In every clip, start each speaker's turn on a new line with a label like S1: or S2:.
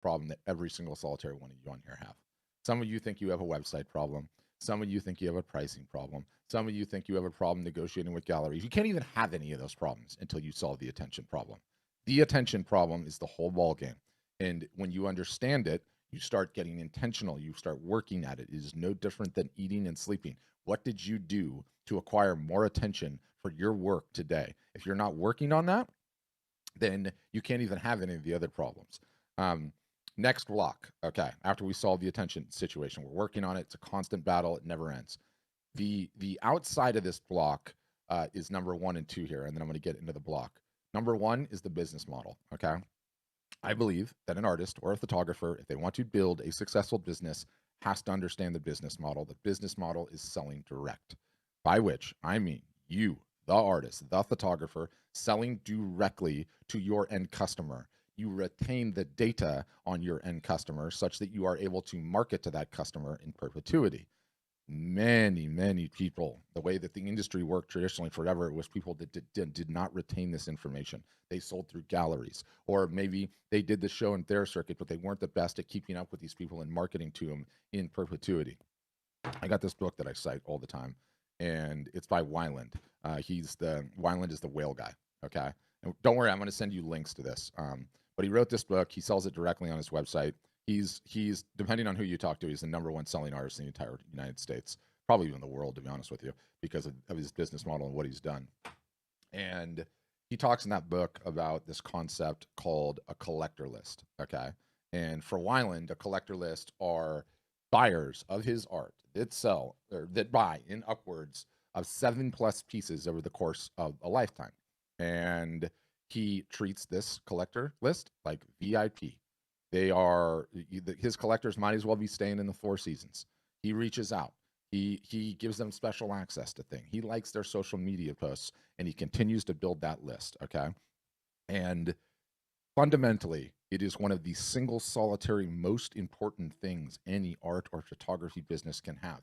S1: problem that every single solitary one of you on here have. Some of you think you have a website problem. Some of you think you have a pricing problem. Some of you think you have a problem negotiating with galleries. You can't even have any of those problems until you solve the attention problem. The attention problem is the whole ball game. And when you understand it, you start getting intentional. You start working at it. It is no different than eating and sleeping. What did you do to acquire more attention for your work today? If you're not working on that, then you can't even have any of the other problems. Um, Next block. Okay, after we solve the attention situation, we're working on it. It's a constant battle. It never ends. The outside of this block is number 1 and 2 here, and then I'm going to get into the block. Number 1 is the business model. Okay, I believe that an artist or a photographer, if they want to build a successful business, has to understand the business model. The business model is selling direct, by which I mean you, the artist, the photographer, selling directly to your end customer. You retain the data on your end customer such that you are able to market to that customer in perpetuity. Many people, the way that the industry worked traditionally forever, it was people that did not retain this information. They sold through galleries, or maybe they did the show in their circuit, but they weren't the best at keeping up with these people and marketing to them in perpetuity. I got this book that I cite all the time, and it's by Weiland. Weiland is the whale guy. Okay, and don't worry, I'm going to send you links to this. But he wrote this book. He sells it directly on his website. He's depending on who you talk to, he's the #1 selling artist in the entire United States, probably even the world, to be honest with you, because of his business model and what he's done. And he talks in that book about this concept called a collector list. Okay, and for Weiland, a collector list are buyers of his art that sell or that buy in upwards of 7+ pieces over the course of a lifetime, and he treats this collector list like VIP. They are his collectors might as well be staying in the Four Seasons. He reaches out. He gives them special access to things. He likes their social media posts, and he continues to build that list. Okay, and fundamentally, it is one of the single solitary most important things any art or photography business can have.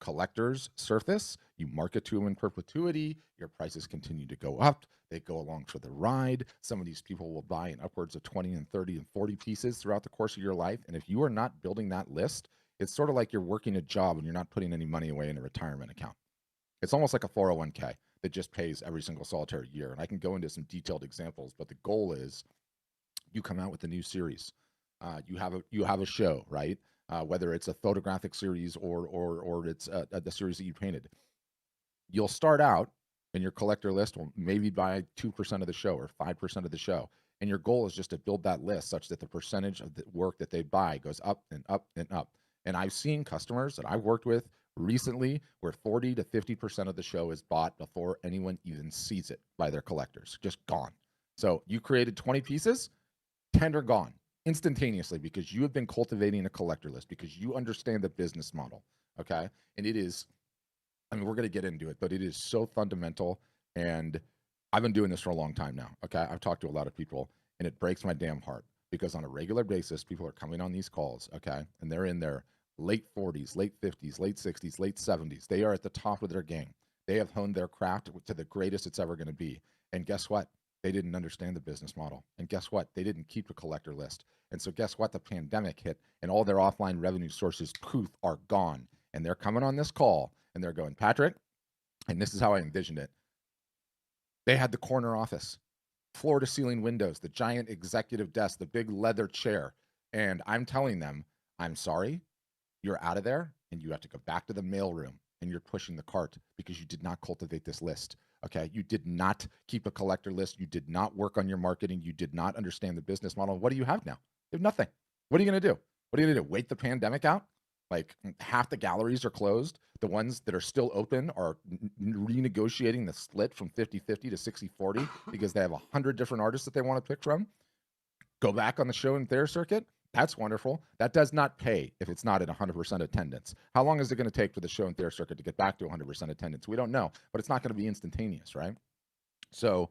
S1: Collectors surface, you market to them in perpetuity, your prices continue to go up, they go along for the ride. Some of these people will buy in upwards of 20 and 30 and 40 pieces throughout the course of your life. And if you are not building that list, it's sort of like you're working a job and you're not putting any money away in a retirement account. It's almost like a 401k that just pays every single solitary year. And I can go into some detailed examples, but the goal is you come out with a new series. You have a show, right? Whether it's a photographic series or it's the series that you painted. You'll start out, and your collector list will maybe buy 2% of the show or 5% of the show, and your goal is just to build that list such that the percentage of the work that they buy goes up and up and up. And I've seen customers that I've worked with recently where 40 to 50% of the show is bought before anyone even sees it by their collectors, just gone. So you created 20 pieces, 10 are gone instantaneously because you have been cultivating a collector list, because you understand the business model. Okay. And it is, I mean, we're going to get into it, but it is so fundamental. And I've been doing this for a long time now. Okay. I've talked to a lot of people, and it breaks my damn heart because on a regular basis, people are coming on these calls. Okay. And they're in their late 40s, late 50s, late 60s, late 70s. They are at the top of their game. They have honed their craft to the greatest it's ever going to be. And guess what? They didn't understand the business model. And guess what? They didn't keep a collector list. And so guess what? The pandemic hit and all their offline revenue sources, poof, are gone. And they're coming on this call and they're going, Patrick, and this is how I envisioned it. They had the corner office, floor to ceiling windows, the giant executive desk, the big leather chair. And I'm telling them, I'm sorry, you're out of there and you have to go back to the mailroom and you're pushing the cart because you did not cultivate this list. Okay. You did not keep a collector list. You did not work on your marketing. You did not understand the business model. What do you have now? You have nothing. What are you going to do? What are you going to do? Wait the pandemic out? Like half the galleries are closed. The ones that are still open are renegotiating the split from 50-50 to 60-40 because they have 100 different artists that they want to pick from. Go back on the show and their circuit. That's wonderful. That does not pay if it's not at 100% attendance. How long is it going to take for the show and their circuit to get back to 100% attendance? We don't know, but it's not going to be instantaneous, right? So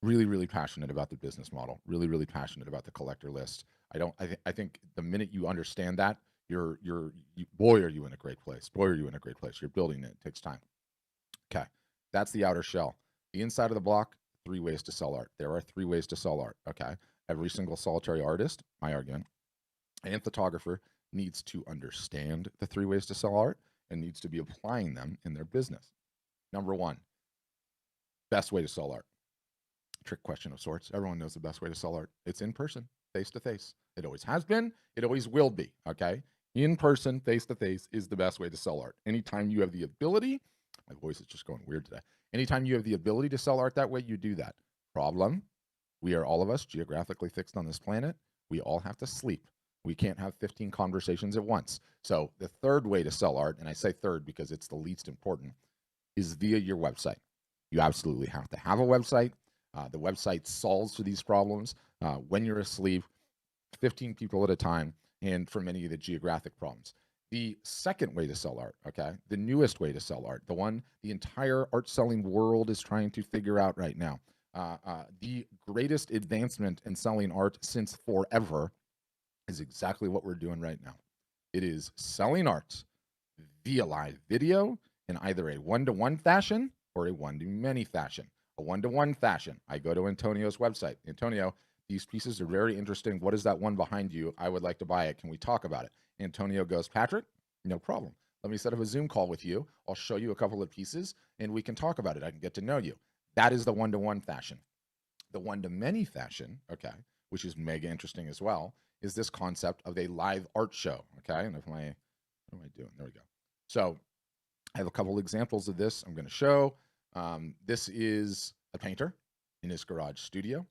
S1: really passionate about the business model, really passionate about the collector list. I think the minute you understand that, boy, are you in a great place. Boy, are you in a great place. You're building it. It takes time. Okay. That's the outer shell. The inside of the block, 3 ways to sell art. There are 3 ways to sell art. Okay. Every single solitary artist, my argument, and photographer needs to understand the 3 ways to sell art and needs to be applying them in their business. Number 1, best way to sell art. Trick question of sorts. Everyone knows the best way to sell art. It's in person, face to face. It always has been. It always will be. Okay. In person, face to face is the best way to sell art. Anytime you have the ability, my voice is just going weird today. Anytime you have the ability to sell art that way, you do that. Problem, we are all of us geographically fixed on this planet. We all have to sleep. We can't have 15 conversations at once. So the third way to sell art, and I say third because it's the least important, is via your website. You absolutely have to have a website. The website solves for these problems when you're asleep, 15 people at a time, and for many of the geographic problems. The second way to sell art, okay, the newest way to sell art, the one the entire art selling world is trying to figure out right now, the greatest advancement in selling art since forever is exactly what we're doing right now. It is selling art via live video in either a one-to-one fashion or a one-to-many fashion. A one-to-one fashion, I go to Antonio's website. Antonio, these pieces are very interesting. What is that one behind you? I would like to buy it. Can we talk about it? Antonio goes, Patrick, no problem. Let me set up a Zoom call with you. I'll show you a couple of pieces and we can talk about it. I can get to know you. That is the one-to-one fashion. The one-to-many fashion, okay, which is mega interesting as well, is this concept of a live art show, okay? And if my, what am I doing? There we go. So I have a couple examples of this I'm going to show. This is a painter in his garage studio.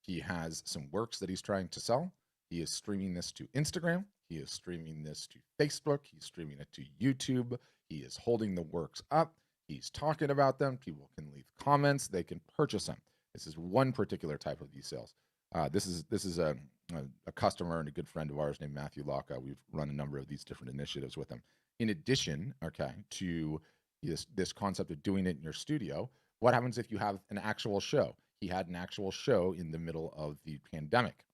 S1: He has some works that he's trying to sell. He is streaming this to Instagram. He is streaming this to Facebook. He's streaming it to YouTube. He is holding the works up. He's talking about them. People can leave comments. They can purchase them. This is one particular type of these sales. This is a customer and a good friend of ours named Matthew Locke. We've run a number of these different initiatives with him. In addition, okay, to this concept of doing it in your studio, what happens if you have an actual show? He had an actual show in the middle of the pandemic.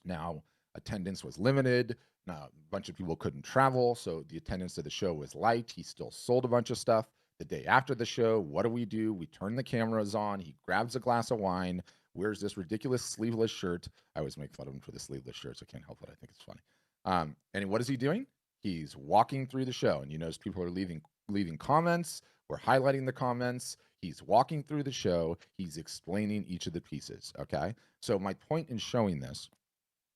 S1: Now, attendance was limited. Now, a bunch of people couldn't travel, so the attendance to the show was light. He still sold a bunch of stuff. The day after the show, what do? We turn the cameras on. He grabs a glass of wine, wears this ridiculous sleeveless shirt. I always make fun of him for the sleeveless shirts. I can't help it. I think it's funny. And what is he doing? He's walking through the show, and you notice people are leaving comments. We're highlighting the comments. He's walking through the show. He's explaining each of the pieces, okay? So my point in showing this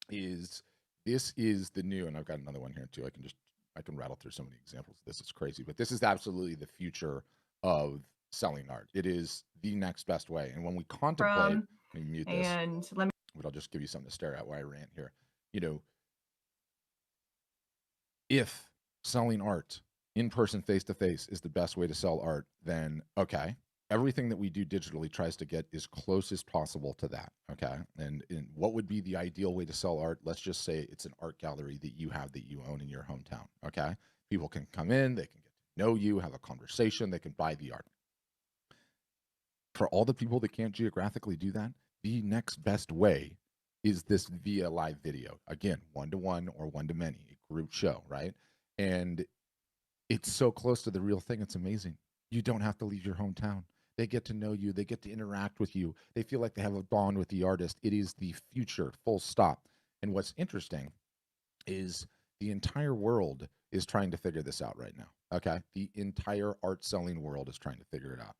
S1: is the new, and I've got another one here too. I can rattle through so many examples of this. It's crazy, but this is absolutely the future of selling art. It is the next best way. And when we contemplate, let me mute this, but I'll just give you something to stare at while I rant here. You know, if selling art in person, face to face is the best way to sell art, then okay, everything that we do digitally tries to get as close as possible to that, okay? And what would be the ideal way to sell art? Let's just say it's an art gallery that you own in your hometown, okay? People can come in, they can get to know you, have a conversation, they can buy the art. For all the people that can't geographically do that, the next best way is this via live video. Again, one-to-one or one-to-many, a group show, right? And it's so close to the real thing, it's amazing. You don't have to leave your hometown. They get to know you. They get to interact with you. They feel like they have a bond with the artist. It is the future, full stop. And what's interesting is the entire world is trying to figure this out right now, okay? The entire art selling world is trying to figure it out.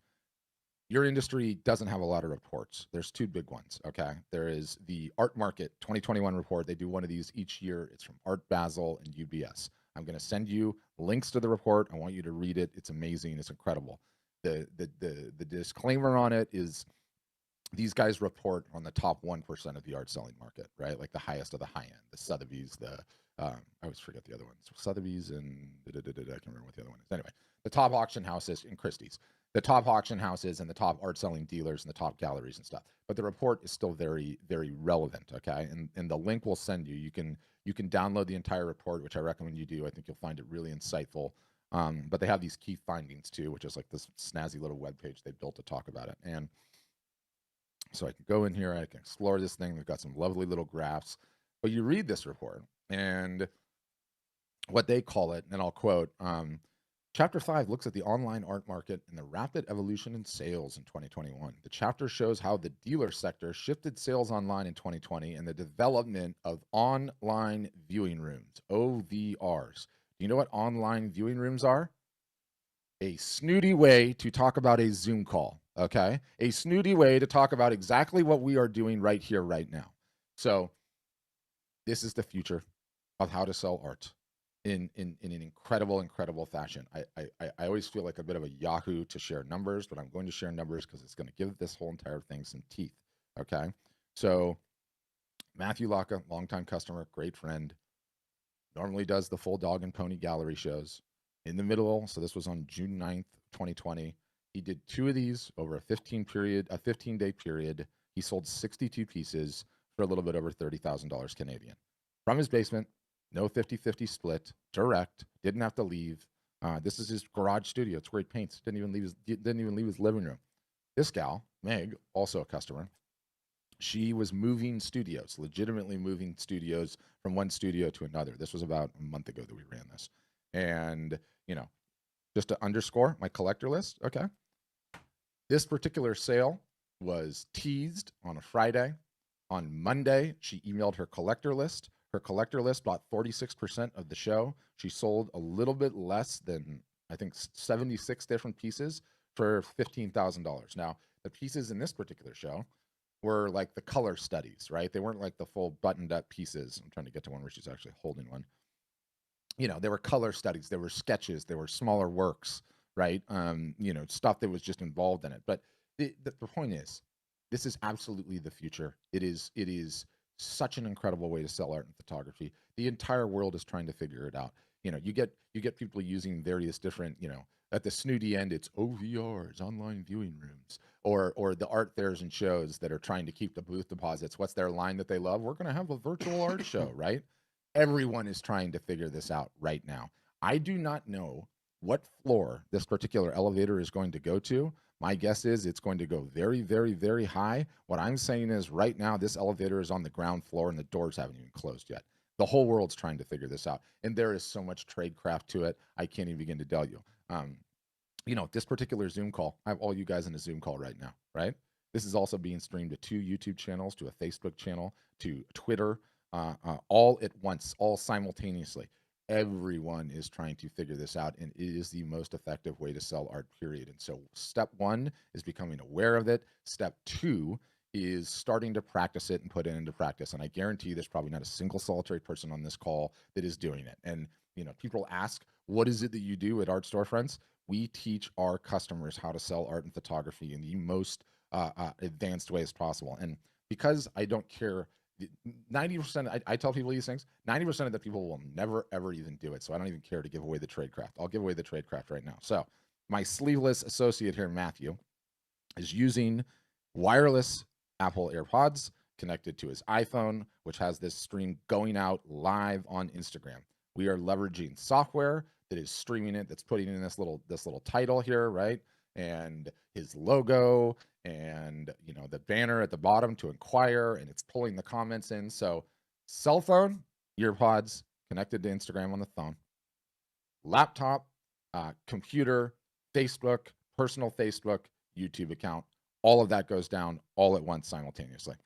S1: Your industry doesn't have a lot of reports. There's two big ones, okay? There is the Art Market 2021 report. They do one of these each year. It's from Art Basel and UBS. I'm going to send you links to the report. I want you to read it. It's amazing. It's incredible. The disclaimer on it is these guys report on the top 1% of the art selling market, right? Like the highest of the high end, the Sotheby's, I always forget the other ones. Sotheby's and I can't remember what the other one is. Anyway, the top auction houses in Christie's, the top auction houses and the top art selling dealers and the top galleries and stuff. But the report is still very, very relevant, okay? And the link we'll send you. You can download the entire report, which I recommend you do. I think you'll find it really insightful. But they have these key findings too, which is like this snazzy little web page they built to talk about it. And so I can go in here, I can explore this thing. They've got some lovely little graphs. But you read this report, and what they call it, and I'll quote, Chapter 5 looks at the online art market and the rapid evolution in sales in 2021. The chapter shows how the dealer sector shifted sales online in 2020 and the development of online viewing rooms, OVRs. Do you know what online viewing rooms are? A snooty way to talk about a Zoom call, okay? A snooty way to talk about exactly what we are doing right here, right now. So, this is the future of how to sell art in an incredible fashion. I always feel like a bit of a Yahoo to share numbers, but I'm going to share numbers because it's going to give this whole entire thing some teeth. Okay, so Matthew Laka, longtime customer, great friend, normally does the full dog and pony gallery shows. In the middle, so this was on June 9th, 2020. He did 2 of these over a 15-day period. He sold 62 pieces for a little bit over $30,000 Canadian. From his basement, no 50-50 split, direct, didn't have to leave. This is his garage studio. It's where he paints. Didn't even leave his living room. This gal, Meg, also a customer, she was moving studios, legitimately moving studios from one studio to another. This was about a month ago that we ran this. And, just to underscore my collector list, okay? This particular sale was teased on a Friday. On Monday, she emailed her collector list. Her collector list bought 46% of the show. She sold a little bit less than, I think, 76 different pieces for $15,000. Now, the pieces in this particular show were like the color studies, right? They weren't like the full buttoned up pieces. I'm trying to get to one where she's actually holding one. They were color studies, there were sketches, there were smaller works, right? Stuff that was just involved in it. But the point is, this is absolutely the future. It is such an incredible way to sell art and photography. The entire world is trying to figure it out. You get people using various different, at the snooty end, it's OVRs, online viewing rooms, or the art fairs and shows that are trying to keep the booth deposits. What's their line that they love? We're going to have a virtual art show, right? Everyone is trying to figure this out right now. I do not know what floor this particular elevator is going to go to. My guess is it's going to go very high. What I'm saying is right now, this elevator is on the ground floor and the doors haven't even closed yet. The whole world's trying to figure this out. And there is so much tradecraft to it. I can't even begin to tell you. This particular Zoom call, I have all you guys in a Zoom call right now, right? This is also being streamed to 2 YouTube channels, to a Facebook channel, to Twitter, all at once, all simultaneously. Everyone is trying to figure this out, and it is the most effective way to sell art, period. And so step 1 is becoming aware of it. Step 2 is starting to practice it and put it into practice. And I guarantee you there's probably not a single solitary person on this call that is doing it. And people ask, what is it that you do at Art Storefronts? We teach our customers how to sell art and photography in the most advanced ways possible. And because I don't care, 90%, I tell people these things, 90% of the people will never, ever even do it. So I don't even care to give away the tradecraft. I'll give away the tradecraft right now. So my sleeveless associate here, Matthew, is using wireless Apple AirPods connected to his iPhone, which has this stream going out live on Instagram. We are leveraging software that is streaming it, that's putting in this little title here, right? And his logo and the banner at the bottom to inquire, and it's pulling the comments in. So cell phone, earpods connected to Instagram on the phone, laptop, computer, Facebook, personal Facebook, YouTube account, all of that goes down all at once simultaneously.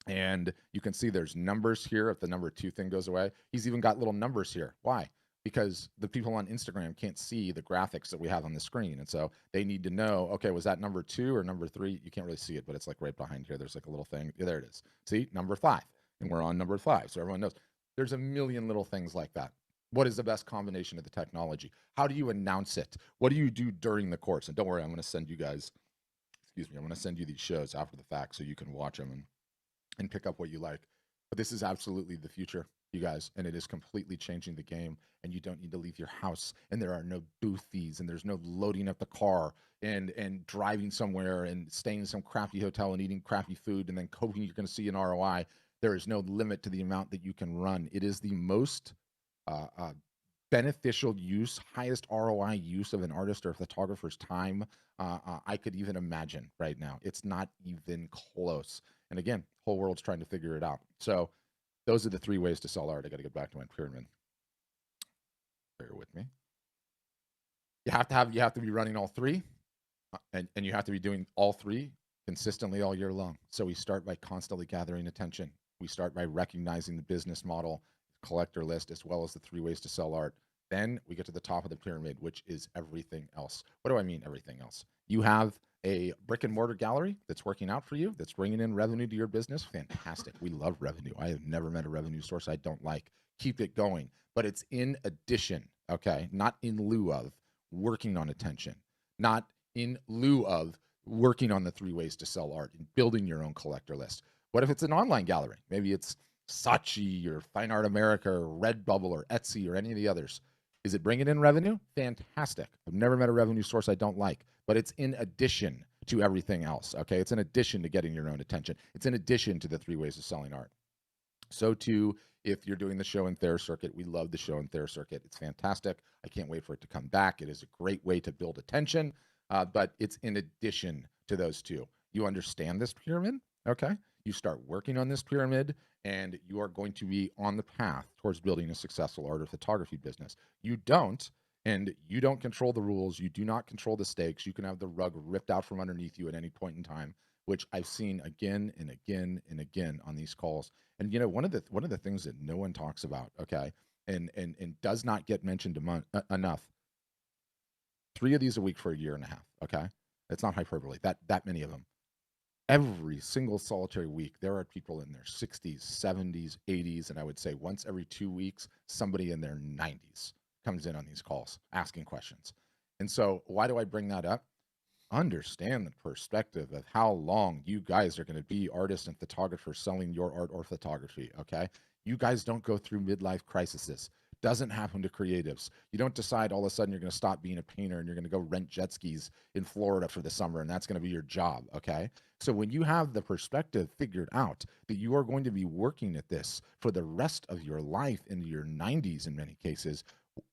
S1: And you can see there's numbers here. If the number 2 thing goes away, he's even got little numbers here. Why? Because the people on Instagram can't see the graphics that we have on the screen. And so they need to know, okay, was that number 2 or number 3? You can't really see it, but it's like right behind here. There's like a little thing. Yeah, there it is. See, number 5. And we're on number 5. So everyone knows there's a million little things like that. What is the best combination of the technology? How do you announce it? What do you do during the course? And don't worry, I'm going to send you guys, I'm going to send you these shows after the fact so you can watch them and pick up what you like. But this is absolutely the future, you guys, and it is completely changing the game. And you don't need to leave your house, and there are no booth fees, and there's no loading up the car and driving somewhere and staying in some crappy hotel and eating crappy food and then hoping you're going to see an ROI. There is no limit to the amount that you can run. It is the most beneficial use, highest ROI use of an artist or photographer's time I could even imagine right now. It's not even close. And again, whole world's trying to figure it out. So those are the 3 ways to sell art. I got to get back to my pyramid. Bear with me. You have to be running all three, and you have to be doing all three consistently all year long. So we start by constantly gathering attention. We start by recognizing the business model, collector list, as well as the 3 ways to sell art. Then we get to the top of the pyramid, which is everything else. What do I mean, everything else? You have a brick and mortar gallery that's working out for you, that's bringing in revenue to your business. Fantastic. We love revenue. I have never met a revenue source I don't like. Keep it going. But it's in addition, okay, not in lieu of working on attention, not in lieu of working on the 3 ways to sell art and building your own collector list. What if it's an online gallery? Maybe it's Saatchi or Fine Art America or Redbubble or Etsy or any of the others. Is it bringing in revenue? Fantastic. I've never met a revenue source I don't like, but it's in addition to everything else. Okay. It's in addition to getting your own attention. It's in addition to the 3 ways of selling art. So too, if you're doing the show and Thayer circuit, we love the show and Thayer circuit. It's fantastic. I can't wait for it to come back. It is a great way to build attention, but it's in addition to those two. You understand this pyramid, okay? You start working on this pyramid, and you are going to be on the path towards building a successful art or photography business. You don't, and you don't control the rules. You do not control the stakes. You can have the rug ripped out from underneath you at any point in time, which I've seen again and again and again on these calls. And one of the things that no one talks about, okay, and does not get mentioned enough. 3 of these a week for a year and a half, okay? It's not hyperbole. That many of them. Every single solitary week, there are people in their 60s, 70s, 80s, and I would say once every 2 weeks, somebody in their 90s comes in on these calls asking questions. And so why do I bring that up? Understand the perspective of how long you guys are going to be artists and photographers selling your art or photography, okay? You guys don't go through midlife crises. Doesn't happen to creatives. You don't decide all of a sudden you're going to stop being a painter and you're going to go rent jet skis in Florida for the summer and that's going to be your job, okay? So when you have the perspective figured out that you are going to be working at this for the rest of your life into your 90s in many cases,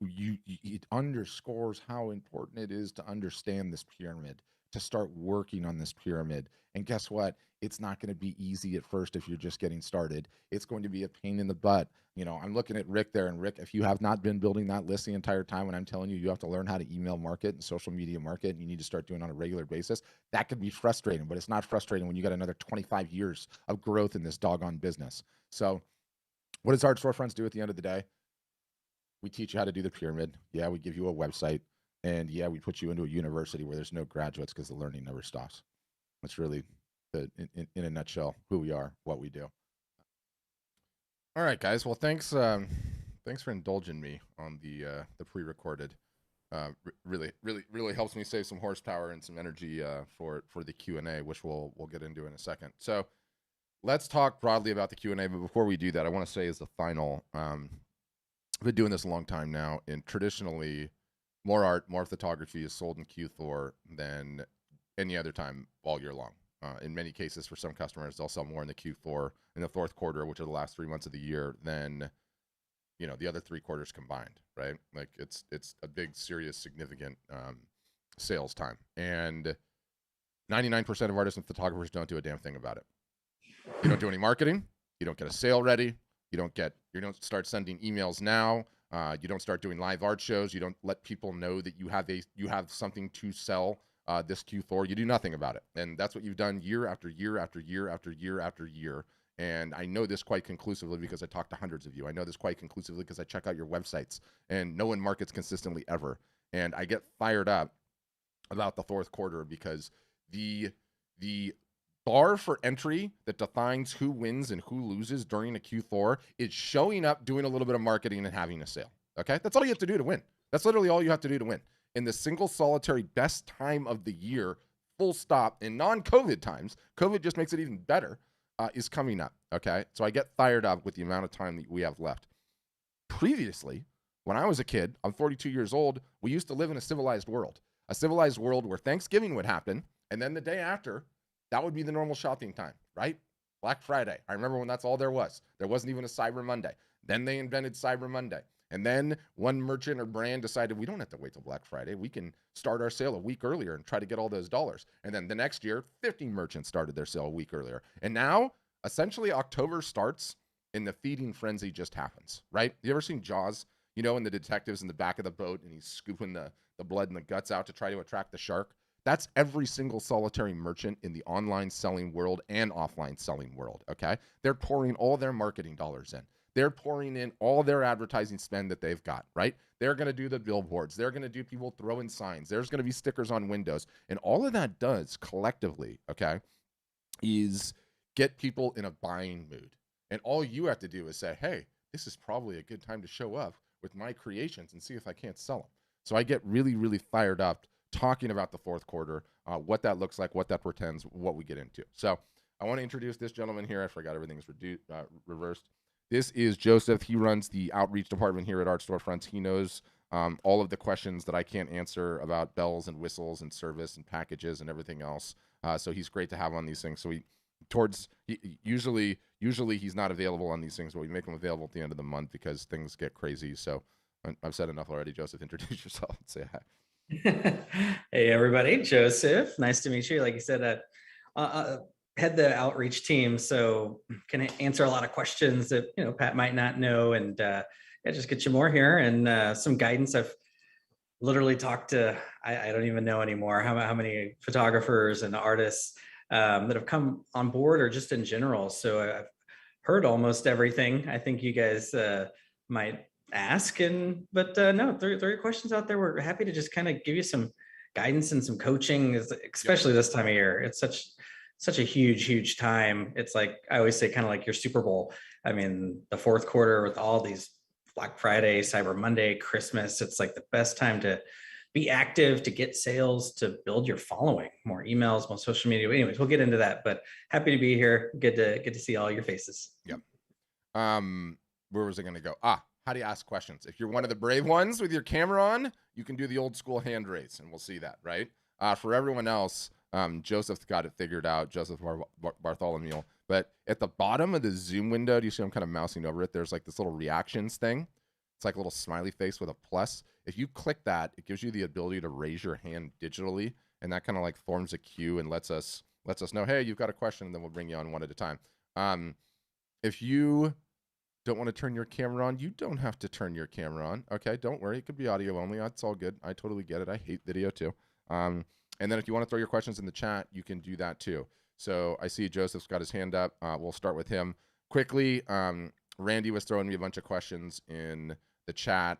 S1: it underscores how important it is to understand this pyramid, to start working on this pyramid. And guess what? It's not going to be easy at first if you're just getting started. It's going to be a pain in the butt. I'm looking at Rick there, and Rick, if you have not been building that list the entire time, when I'm telling you have to learn how to email market and social media market, and you need to start doing it on a regular basis, that could be frustrating, but it's not frustrating when you got another 25 years of growth in this doggone business. So what does Art Storefronts do at the end of the day? We teach you how to do the pyramid. Yeah, we give you a website. And yeah, we put you into a university where there's no graduates because the learning never stops. That's really, in a nutshell, who we are, what we do. All right, guys. Well, thanks for indulging me on the pre-recorded. Really helps me save some horsepower and some energy for the Q&A, which we'll get into in a second. So let's talk broadly about the Q&A. But before we do that, I want to say as the final, I've been doing this a long time now, and traditionally, more art, more photography is sold in Q4 than any other time all year long. In many cases, for some customers, they'll sell more in the Q4 in the fourth quarter, which are the last 3 months of the year, than the other 3 quarters combined, right? Like it's a big, serious, significant sales time, and 99% of artists and photographers don't do a damn thing about it. You don't do any marketing. You don't get a sale ready. You don't start sending emails now. You don't start doing live art shows. You don't let people know that you have something to sell this Q4. You do nothing about it, and that's what you've done year after year after year after year after year. And I know this quite conclusively because I talk to hundreds of you. I know this quite conclusively because I check out your websites, and no one markets consistently ever. And I get fired up about the fourth quarter because the bar for entry that defines who wins and who loses during a Q4 is showing up, doing a little bit of marketing, and having a sale. Okay? That's all you have to do to win. That's literally all you have to do to win. In the single solitary best time of the year, full stop, in non-COVID times, COVID just makes it even better, is coming up. Okay? So I get fired up with the amount of time that we have left. Previously, when I was a kid, I'm 42 years old, we used to live in a civilized world where Thanksgiving would happen, and then the day after, that would be the normal shopping time, right? Black Friday. I remember when that's all there was. There wasn't even a Cyber Monday. Then they invented Cyber Monday. And then one merchant or brand decided we don't have to wait till Black Friday. We can start our sale a week earlier and try to get all those dollars. And then the next year, 50 merchants started their sale a week earlier. And now, essentially, October starts and the feeding frenzy just happens, right? You ever seen Jaws? You know, when the detective's in the back of the boat and he's scooping the blood and the guts out to try to attract the shark. That's every single solitary merchant in the online selling world and offline selling world, okay? They're pouring all their marketing dollars in. They're pouring in all their advertising spend that they've got, right? They're going to do the billboards. They're going to do people throwing signs. There's going to be stickers on windows. And all of that does collectively, okay, is get people in a buying mood. And all you have to do is say, hey, this is probably a good time to show up with my creations and see if I can't sell them. So I get really, really fired up talking about the fourth quarter, what that looks like, what that portends, what we get into. So I want to introduce this gentleman here. I forgot everything's reversed. This is Joseph. He runs the outreach department here at Art Storefronts. He knows all of the questions that I can't answer about bells and whistles and service and packages and everything else. So he's great to have on these things. So usually he's not available on these things, but we make him available at the end of the month because things get crazy. So I've said enough already. Joseph, introduce yourself and say hi.
S2: Hey everybody, Joseph. Nice to meet you. Like you said, head the outreach team, so can answer a lot of questions that Pat might not know, and just get you more here and some guidance. I've literally talked to I don't even know anymore how many photographers and artists that have come on board or just in general. So I've heard almost everything I think you guys might ask, but no, there are questions out there. We're happy to just kind of give you some guidance and some coaching, especially this time of year. It's such a huge time. It's like I always say, kind of like your Super Bowl. I mean, the fourth quarter with all these Black Friday, Cyber Monday, Christmas, it's like the best time to be active, to get sales, to build your following, more emails, more social media. Anyways, we'll get into that, but happy to be here. Good to see all your faces.
S1: Yep. Where was I going to go? How do you ask questions? If you're one of the brave ones with your camera on, you can do the old school hand raise, and we'll see that, right? For everyone else, Joseph's got it figured out, Joseph Bartholomew. But at the bottom of the Zoom window, do you see I'm kind of mousing over it? There's like this little reactions thing. It's like a little smiley face with a plus. If you click that, it gives you the ability to raise your hand digitally, and that kind of like forms a queue and lets us know, hey, you've got a question, and then we'll bring you on one at a time. If you don't want to turn your camera on, you don't have to turn your camera on. Okay, don't worry. It could be audio only. That's all good. I totally get it. I hate video too. And then if you want to throw your questions in the chat, you can do that too. So I see Joseph's got his hand up. We'll start with him quickly. Randy was throwing me a bunch of questions in the chat.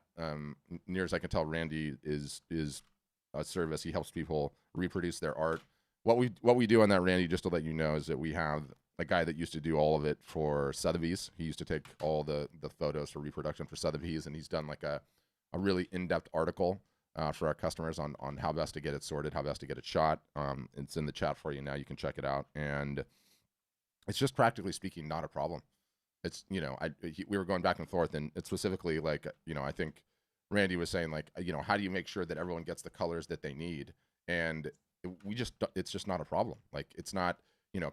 S1: Near as I can tell, Randy is a service. He helps people reproduce their art. What we do on that, Randy, just to let you know, is that we have a guy that used to do all of it for Sotheby's. He used to take all the photos for reproduction for Sotheby's, and he's done like a really in-depth article for our customers on how best to get it sorted, how best to get it shot. It's in the chat for you now. You can check it out, and it's just practically speaking not a problem. It's we were going back and forth, and it's specifically like I think Randy was saying like how do you make sure that everyone gets the colors that they need, and it's just not a problem. Like it's not.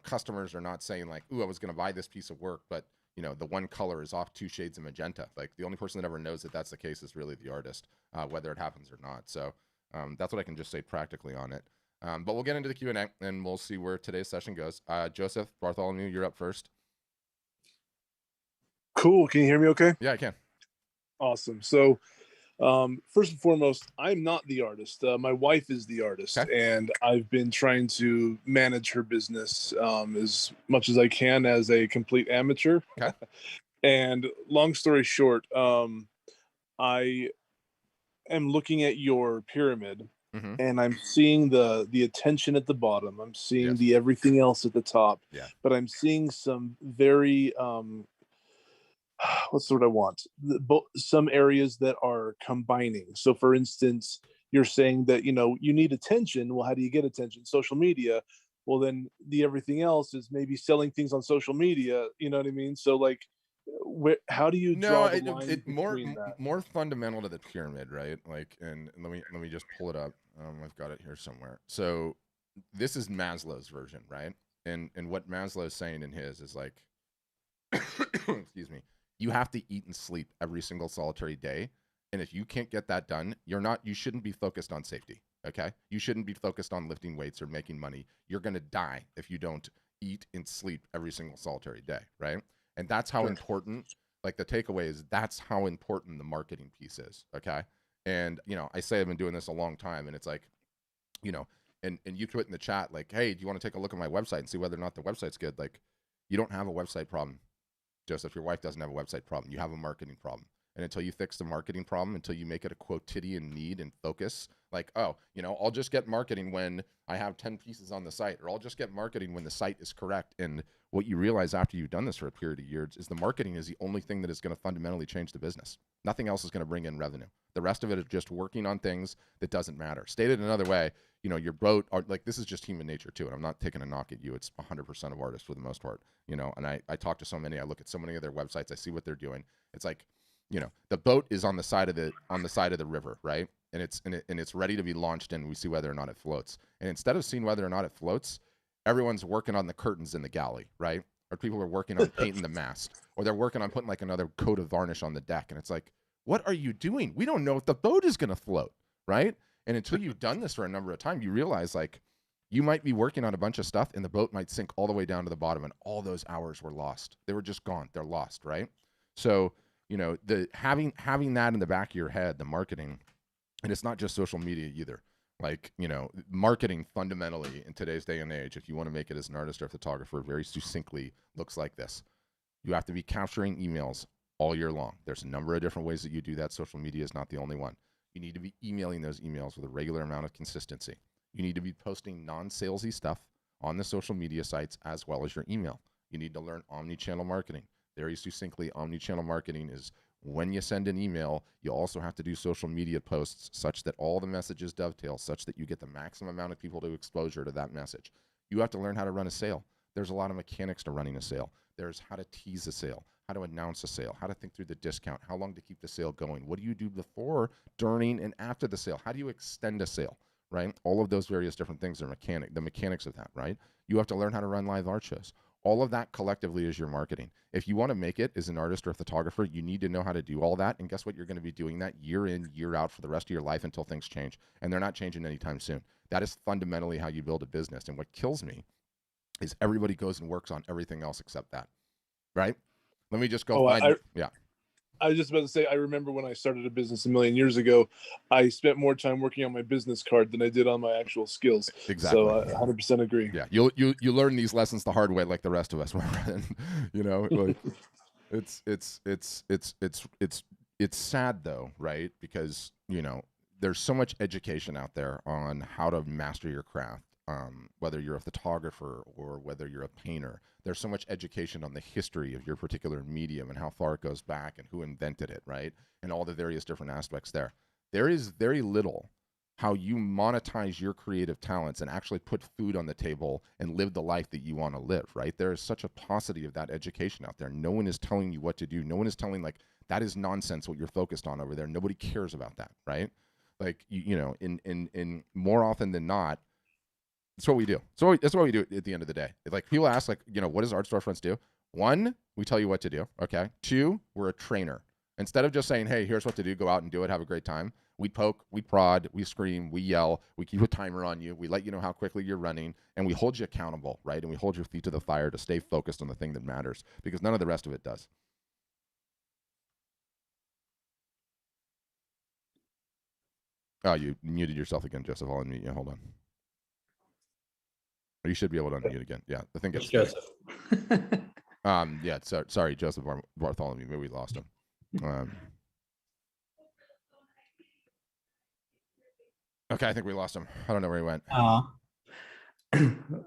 S1: Customers are not saying like, ooh, I was going to buy this piece of work, but the one color is off 2 shades of magenta. Like the only person that ever knows that that's the case is really the artist, whether it happens or not. So that's what I can just say practically on it. But we'll get into the Q&A and we'll see where today's session goes. Joseph Bartholomew, you're up first.
S3: Cool. Can you hear me okay?
S1: Yeah, I can.
S3: Awesome. So first and foremost, I'm not the artist. My wife is the artist, and I've been trying to manage her business as much as I can as a complete amateur.
S1: Okay.
S3: And long story short, I am looking at your pyramid, and I'm seeing the attention at the bottom. I'm seeing the everything else at the top.
S1: Yeah.
S3: But I'm seeing some very what's the word I want? Some areas that are combining. So for instance, you're saying that, you need attention. Well, how do you get attention? Social media. Well, then the everything else is maybe selling things on social media. You know what I mean? So like, how do you draw the line between that?
S1: More fundamental to the pyramid, right? Like, and let me just pull it up. I've got it here somewhere. So this is Maslow's version, right? And what Maslow's saying in his is like, excuse me, you have to eat and sleep every single solitary day. And if you can't get that done, you shouldn't be focused on safety. Okay. You shouldn't be focused on lifting weights or making money. You're going to die if you don't eat and sleep every single solitary day. Right. And that's how important like the takeaway is that's how important the marketing piece is. Okay. And, you know, I say I've been doing this a long time, and it's like, you know, and you put in the chat, like, hey, do you want to take a look at my website and see whether or not the website's good? Like, you don't have a website problem, Joseph. Your wife doesn't have a website problem. You have a marketing problem. And until you fix the marketing problem, until you make it a quotidian need and focus, like, oh, you know, I'll just get marketing when I have 10 pieces on the site, or I'll just get marketing when the site is correct. And what you realize after you've done this for a period of years is the marketing is the only thing that is going to fundamentally change the business. Nothing else is going to bring in revenue. The rest of it is just working on things that doesn't matter. Stated another way, you know, your boat, are, like, this is just human nature too. And I'm not taking a knock at you. It's 100% of artists for the most part, you know, and I talk to so many, I look at so many of their websites, I see what they're doing. It's like, you know, the boat is on the side of the river, right? And it's ready to be launched in. We see whether or not it floats. And instead of seeing whether or not it floats, everyone's working on the curtains in the galley, right? Or people are working on painting the mast, or they're working on putting like another coat of varnish on the deck. And it's like, what are you doing? We don't know if the boat is going to float, right? And until you've done this for a number of times, you realize, like, you might be working on a bunch of stuff and the boat might sink all the way down to the bottom, and all those hours were lost. They were just gone. They're lost, right? So, you know, the having that in the back of your head, the marketing, and it's not just social media either. Like, you know, marketing fundamentally in today's day and age, if you want to make it as an artist or a photographer, very succinctly looks like this. You have to be capturing emails all year long. There's a number of different ways that you do that. Social media is not the only one. You need to be emailing those emails with a regular amount of consistency. You need to be posting non-salesy stuff on the social media sites as well as your email. You need to learn omni-channel marketing. Very succinctly, omni-channel marketing is when you send an email, you also have to do social media posts such that all the messages dovetail, such that you get the maximum amount of people to exposure to that message. You have to learn how to run a sale. There's a lot of mechanics to running a sale. There's how to tease a sale, how to announce a sale, how to think through the discount, how long to keep the sale going. What do you do before, during, and after the sale? How do you extend a sale, right? All of those various different things are the mechanics of that, right? You have to learn how to run live art shows. All of that collectively is your marketing. If you want to make it as an artist or a photographer, you need to know how to do all that. And guess what? You're going to be doing that year in, year out for the rest of your life until things change. And they're not changing anytime soon. That is fundamentally how you build a business. And what kills me is everybody goes and works on everything else except that, right? Let me just go yeah.
S3: I was just about to say, I remember when I started a business a million years ago, I spent more time working on my business card than I did on my actual skills.
S1: Exactly.
S3: So I 100% agree.
S1: Yeah, you learn these lessons the hard way, like the rest of us. You know, like it's sad though, right? Because, you know, there's so much education out there on how to master your craft. Whether you're a photographer or whether you're a painter, there's so much education on the history of your particular medium and how far it goes back and who invented it, right? And all the various different aspects there. There is very little how you monetize your creative talents and actually put food on the table and live the life that you want to live, right? There is such a paucity of that education out there. No one is telling you what to do. No one is telling, like, that is nonsense what you're focused on over there. Nobody cares about that, right? Like, you know, in more often than not, that's what we do. So that's what we do at the end of the day. Like, people ask, like, you know, what does art storefronts do? One, we tell you what to do. Okay. Two, we're a trainer. Instead of just saying, hey, here's what to do, go out and do it, have a great time. We poke, we prod, we scream, we yell, we keep a timer on you, we let you know how quickly you're running, and we hold you accountable, right? And we hold your feet to the fire to stay focused on the thing that matters, because none of the rest of it does. Oh, you muted yourself again, Joseph. I'll unmute you. Hold on. You should be able to unmute again. Yeah, I think it's
S2: Joseph.
S1: Yeah, sorry, Joseph Bartholomew. Maybe we lost him. Okay, I think we lost him. I don't know where he went.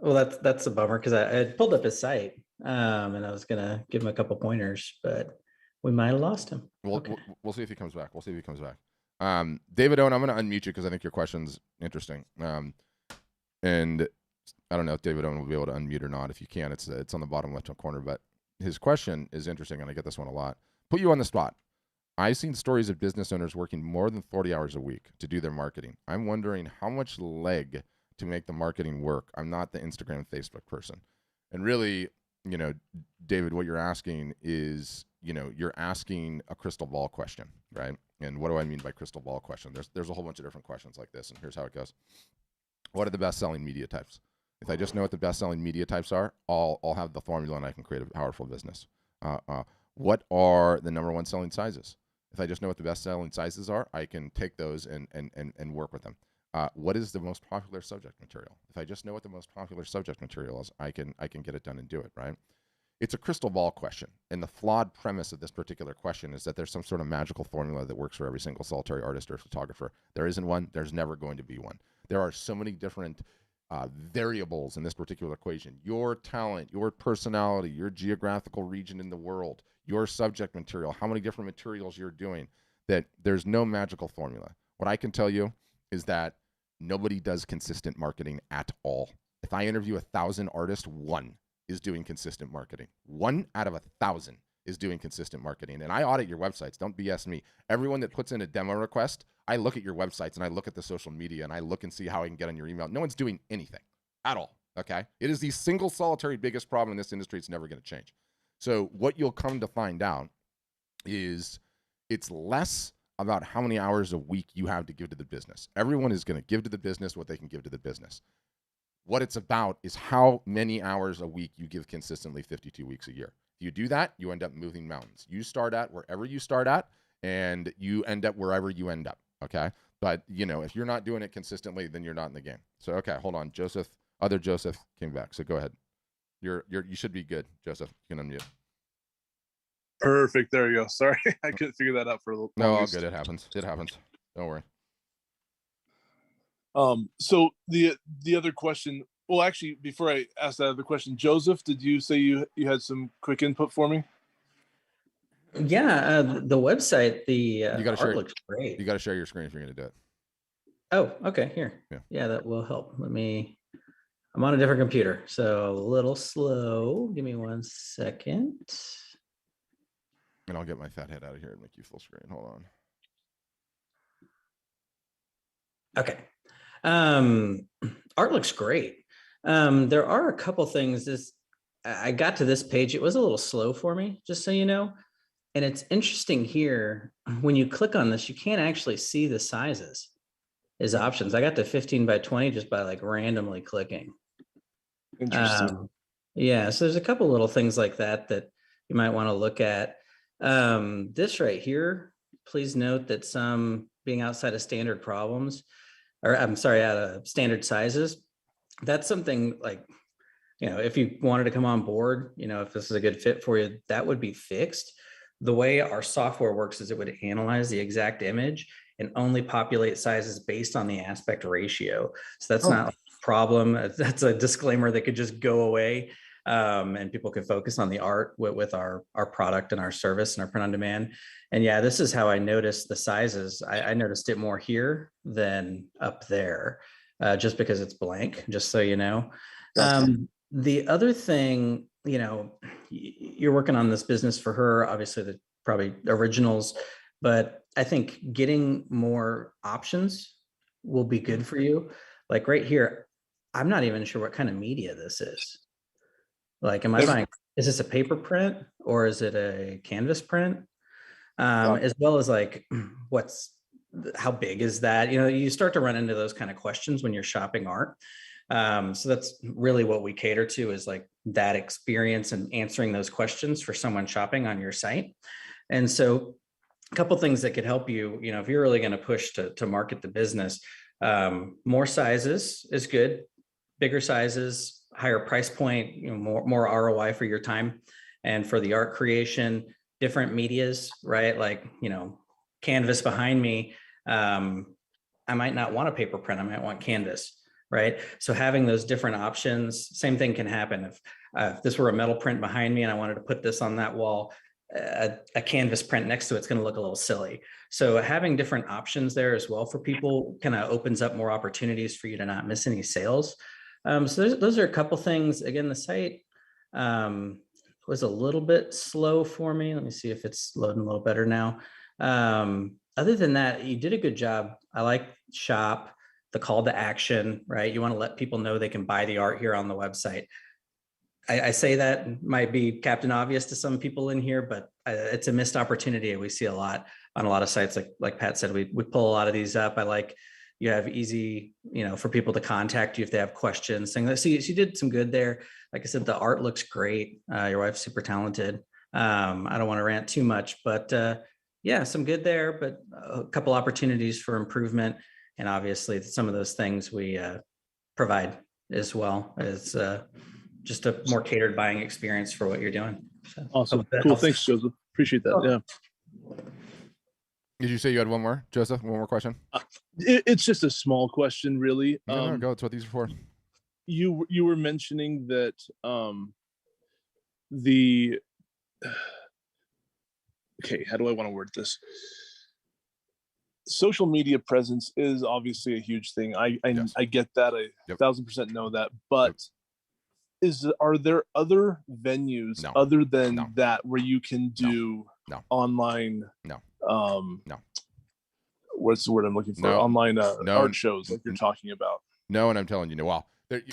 S2: Well, that's a bummer, because I had pulled up his site, and I was gonna give him a couple pointers, but we might have lost him.
S1: We'll see if he comes back. David Owen, I'm going to unmute you because I think your question's interesting. And I don't know if David Owen will be able to unmute or not. If you can, it's on the bottom left-hand corner. But his question is interesting, and I get this one a lot. Put you on the spot. I've seen stories of business owners working more than 40 hours a week to do their marketing. I'm wondering how much leg to make the marketing work. I'm not the Instagram, Facebook person. And really, you know, David, what you're asking is, you know, you're asking a crystal ball question, right? And what do I mean by crystal ball question? There's a whole bunch of different questions like this, and here's how it goes. What are the best-selling media types? If I just know what the best-selling media types are, I'll have the formula and I can create a powerful business. What are the number one selling sizes? If I just know what the best selling sizes are, I can take those and work with them. What is the most popular subject material? If I just know what the most popular subject material is, I can get it done and do it, right? It's a crystal ball question. And the flawed premise of this particular question is that there's some sort of magical formula that works for every single solitary artist or photographer. There isn't one. There's never going to be one. There are so many different variables in this particular equation. Your talent, your personality, your geographical region in the world, your subject material, how many different materials you're doing, that there's no magical formula. What I can tell you is that nobody does consistent marketing at all. If I interview 1,000 artists, one is doing consistent marketing. 1 out of 1,000 is doing consistent marketing. And I audit your websites. Don't BS me. Everyone that puts in a demo request, I look at your websites and I look at the social media and I look and see how I can get on your email. No one's doing anything at all. Okay. It is the single solitary biggest problem in this industry. It's never going to change. So what you'll come to find out is it's less about how many hours a week you have to give to the business. Everyone is going to give to the business what they can give to the business. What it's about is how many hours a week you give consistently 52 weeks a year. If you do that, you end up moving mountains. You start at wherever you start at, and you end up wherever you end up, okay? But, if you're not doing it consistently, then you're not in the game. So, okay, hold on. Other Joseph came back, so go ahead. You should be good, Joseph. You can unmute.
S3: Perfect. There you go. Sorry, I couldn't figure that out for a little.
S1: No, all good. It happens. Don't worry.
S3: So the other question, well, actually, before I ask that other question, Joseph, did you say you had some quick input for me?
S2: Yeah, the website,
S1: you gotta
S2: art looks great.
S1: You got to share your screen if you're going to do it.
S2: Oh, okay. Here. Yeah, that will help. I'm on a different computer, so a little slow. Give me 1 second.
S1: And I'll get my fat head out of here and make you full screen. Hold on.
S2: Okay. Art looks great. There are a couple things. I got to this page. It was a little slow for me, just so you know. And it's interesting here. When you click on this, you can't actually see the sizes as options. I got to 15 by 20 just by randomly clicking.
S3: Interesting.
S2: Yeah. So there's a couple little things like that you might want to look at. This right here, please note that some being outside of standard problems, or I'm sorry, out of standard sizes. That's something if you wanted to come on board, if this is a good fit for you, that would be fixed. The way our software works is it would analyze the exact image and only populate sizes based on the aspect ratio. So that's not a problem. That's a disclaimer that could just go away. And people can focus on the art with our product and our service and our print on demand. And yeah, this is how I noticed the sizes. I noticed it more here than up there, just because it's blank, just so you know.
S3: Gotcha.
S2: The other thing, you're working on this business for her, obviously the probably originals, but I think getting more options will be good for you. Like right here, I'm not even sure what kind of media this is. Am I buying, is this a paper print or is it a canvas print? As well as how big is that? You start to run into those kind of questions when you're shopping art. So that's really what we cater to, is that experience and answering those questions for someone shopping on your site. And so a couple things that could help you, if you're really going to push to market the business, more sizes is good, bigger sizes, higher price point, more ROI for your time and for the art creation, different medias, right? Canvas behind me. I might not want a paper print. I might want canvas. Right. So having those different options, same thing can happen. If this were a metal print behind me and I wanted to put this on that wall, a canvas print next to it's going to look a little silly. So having different options there as well for people kind of opens up more opportunities for you to not miss any sales. So those are a couple things. Again, the site was a little bit slow for me. Let me see if it's loading a little better now. Other than that, you did a good job. I like shop. The call to action, right? You want to let people know they can buy the art here on the website. I say that might be Captain Obvious to some people in here, but it's a missed opportunity. We see a lot on a lot of sites. Like Pat said, we pull a lot of these up. I like you have easy, for people to contact you if they have questions. So you did some good there. Like I said, the art looks great. Your wife's super talented. I don't want to rant too much, but yeah, some good there, but a couple opportunities for improvement. And obviously some of those things we provide as well as just a more catered buying experience for what you're doing. So,
S3: Awesome.
S2: hope that
S3: Cool.
S2: helps.
S3: Thanks, Joseph. Appreciate that.
S2: Oh.
S3: Yeah.
S1: Did you say you had one more, Joseph? One more question?
S3: It's just a small question, really.
S1: No, go. It's what these are for.
S3: You were mentioning that the okay, how do I want to word this? Social media presence is obviously a huge thing. I get that. I 1000% know that. But are there other venues other than that where you can do online?
S1: No.
S3: What's the word I'm looking for? Online art shows like you're talking about.
S1: No, and I'm telling you, no. Well,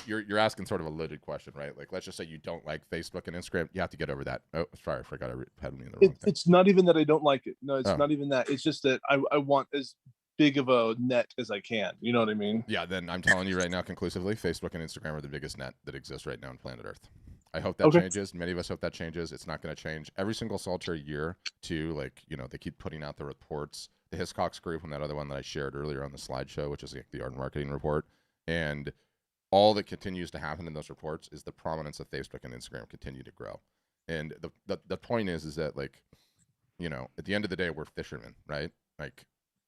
S1: you're asking sort of a loaded question, right? Like, let's just say you don't like Facebook and Instagram. You have to get over that. Oh, sorry, I forgot I had me in the wrong thing.
S3: It's not even that I don't like it. No, it's not even that. It's just that I want as big of a net as I can. You know what I mean?
S1: Yeah, then I'm telling you right now conclusively, Facebook and Instagram are the biggest net that exists right now on planet Earth. I hope that changes. Many of us hope that changes. It's not going to change. Every single solitary year, too, like, they keep putting out the reports. The Hiscox group and that other one that I shared earlier on the slideshow, which is like the art marketing report. And all that continues to happen in those reports is the prominence of Facebook and Instagram continue to grow. And the point is that, like, at the end of the day, we're fishermen, right? Like,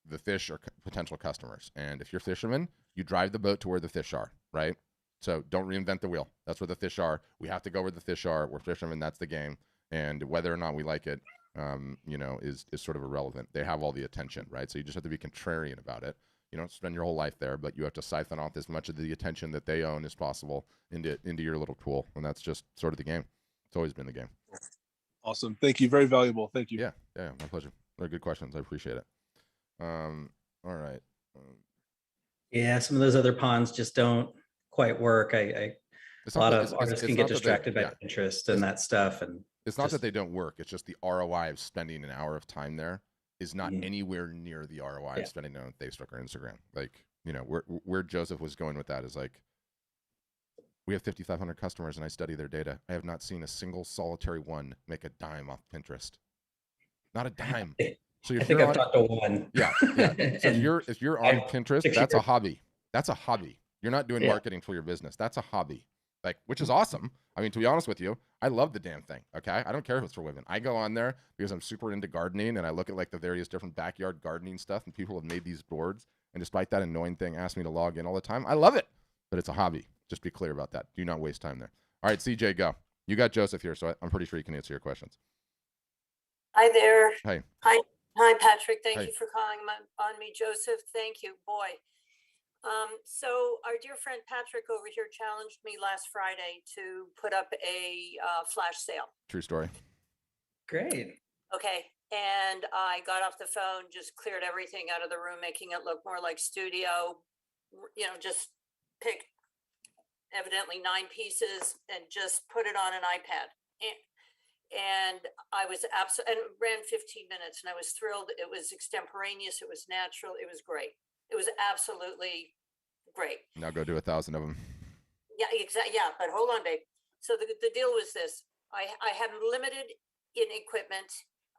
S1: the fish are potential customers. And if you're fishermen, you drive the boat to where the fish are, right? So don't reinvent the wheel. That's where the fish are. We have to go where the fish are. We're fishermen. That's the game. And whether or not we like it, is sort of irrelevant. They have all the attention, right? So you just have to be contrarian about it. You don't spend your whole life there, but you have to siphon off as much of the attention that they own as possible into your little pool. And that's just sort of the game. It's always been the game.
S3: Awesome. Thank you. Very valuable. Thank you.
S1: Yeah, my pleasure. They're good questions. I appreciate it. All right.
S2: Yeah, some of those other ponds just don't quite work. A lot of artists can get distracted by Pinterest and that stuff. And
S1: it's not that they don't work. It's just the ROI of spending an hour of time there is not anywhere near the ROI of spending it on Facebook or Instagram. Like, where Joseph was going with that is like, we have 5,500 customers and I study their data. I have not seen a single solitary one make a dime off Pinterest. Not a dime. So
S2: I think I've talked to one.
S1: Yeah. So if you're on Pinterest, that's a hobby. That's a hobby. You're not doing marketing for your business. That's a hobby. Like, which is awesome. I mean, to be honest with you, I love the damn thing. Okay. I don't care if it's for women. I go on there because I'm super into gardening and I look at like the various different backyard gardening stuff and people have made these boards. And despite that annoying thing, ask me to log in all the time. I love it, but it's a hobby. Just be clear about that. Do not waste time there. All right, CJ, go. You got Joseph here, so I'm pretty sure you can answer your questions.
S4: Hi there.
S1: Hi,
S4: Patrick. Thank you for calling on me, Joseph. Thank you, boy. So our dear friend Patrick over here challenged me last Friday to put up a flash sale.
S1: True story.
S2: Great.
S4: Okay. And I got off the phone, just cleared everything out of the room, making it look more like studio, just picked evidently 9 pieces and just put it on an iPad. And I was and ran 15 minutes and I was thrilled. It was extemporaneous. It was natural. It was great. It was absolutely great.
S1: Now go do 1,000 of them.
S4: Yeah, exactly. Yeah, but hold on, babe. So the deal was this. I am limited in equipment.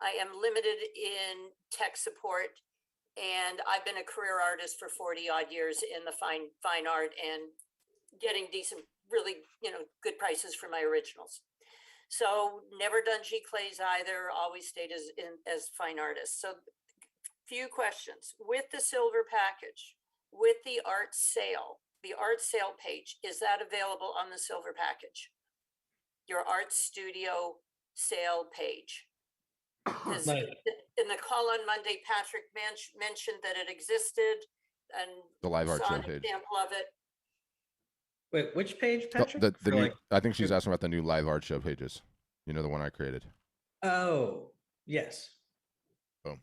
S4: I am limited in tech support. And I've been a career artist for 40 odd years in the fine art and getting decent, really, good prices for my originals. So never done G clays either, always stayed as fine artists. So few questions. With the silver package, with the art sale page, is that available on the silver package? Your art studio sale page? Because in the call on Monday, Patrick mentioned that it existed and
S1: the live art
S4: saw
S1: show
S4: an
S1: page.
S4: example of it.
S2: Wait, which page, Patrick?
S1: The new, I think she's asking about the new live art show pages. You know, the one I created.
S2: Oh, yes.
S1: Boom.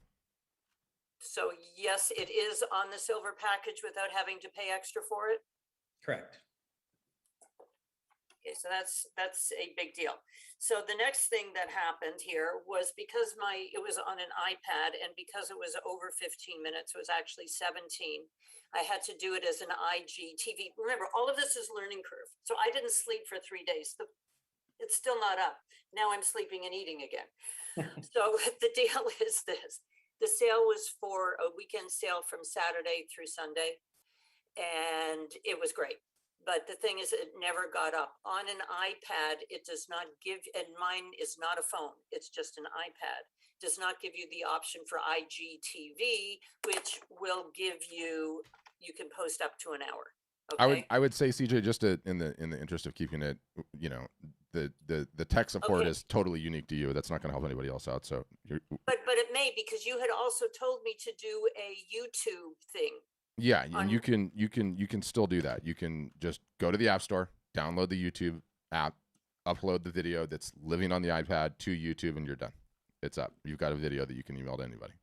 S4: So yes, it is on the silver package without having to pay extra for it.
S2: Correct.
S4: Okay, so that's a big deal. So the next thing that happened here was because it was on an iPad and because it was over 15 minutes, it was actually 17. I had to do it as an IGTV. Remember, all of this is learning curve. So I didn't sleep for 3 days. It's still not up. Now I'm sleeping and eating again. So the deal is this. The sale was for a weekend sale from Saturday through Sunday, and it was great. But the thing is, it never got up. On an iPad, it does not give, and mine is not a phone, it's just an iPad. Does not give you the option for IGTV, which will give you, you can post up to an hour. Okay.
S1: I would say, CJ, just in the interest of keeping it, you know, the tech support
S4: Okay.
S1: is totally unique to you. That's not going to help anybody else out. So
S4: But it may, because you had also told me to do a YouTube thing.
S1: yeah, and you can still do that. You can just go to the App Store, download the YouTube app, upload the video that's living on the iPad to YouTube, and you're done. It's up. You've got a video that you can email to anybody.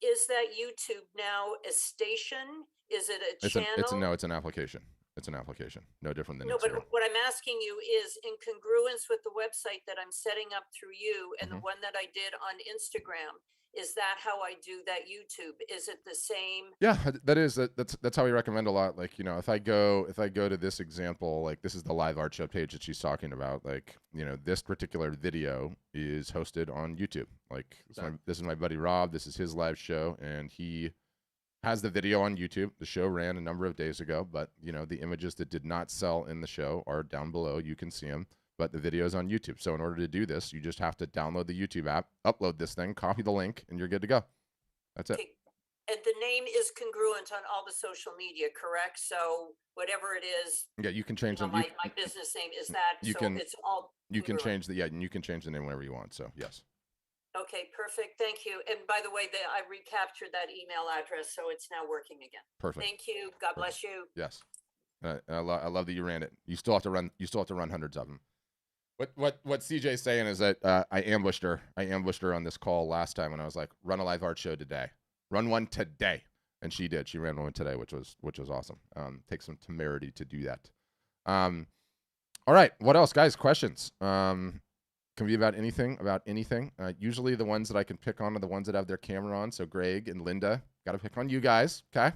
S4: Is that YouTube now a station? Is it a channel?
S1: It's an application. It's an application. No different than
S4: No, but
S1: Instagram.
S4: what I'm asking you is, in congruence with the website that I'm setting up through you and the one that I did on Instagram, is that how I do that YouTube? Is it the same?
S1: Yeah, that's how we recommend a lot. Like, you know, if I go to this example, like this is the live art show page that she's talking about. Like, you know, this particular video is hosted on YouTube. Like, this is my buddy Rob. This is his live show, and he has the video on YouTube. The show ran a number of days ago, but you know, the images that did not sell in the show are down below. You can see them, but the video is on YouTube. So in order to do this, you just have to download the YouTube app, upload this thing, copy the link, and you're good to go. That's it.
S4: Okay. And the name is congruent on all the social media, correct? So whatever it is.
S1: Yeah, you can change them.
S4: My business name is that. It's all.
S1: You can
S4: congruent.
S1: change and you can change the name whenever you want. So yes.
S4: Okay, perfect. Thank you. And by the way, I recaptured that email address, so it's now working again.
S1: Perfect.
S4: Thank you. God bless you.
S1: Yes. I love that you ran it. You still have to run hundreds of them. What CJ's saying is that I ambushed her on this call last time, and I was like, run a live art show today. Run one today. And she did. She ran one today, which was awesome. Takes some temerity to do that. All right. What else, guys? Questions? Can be about anything. Usually the ones that I can pick on are the ones that have their camera on. So Greg and Linda, got to pick on you guys. Okay.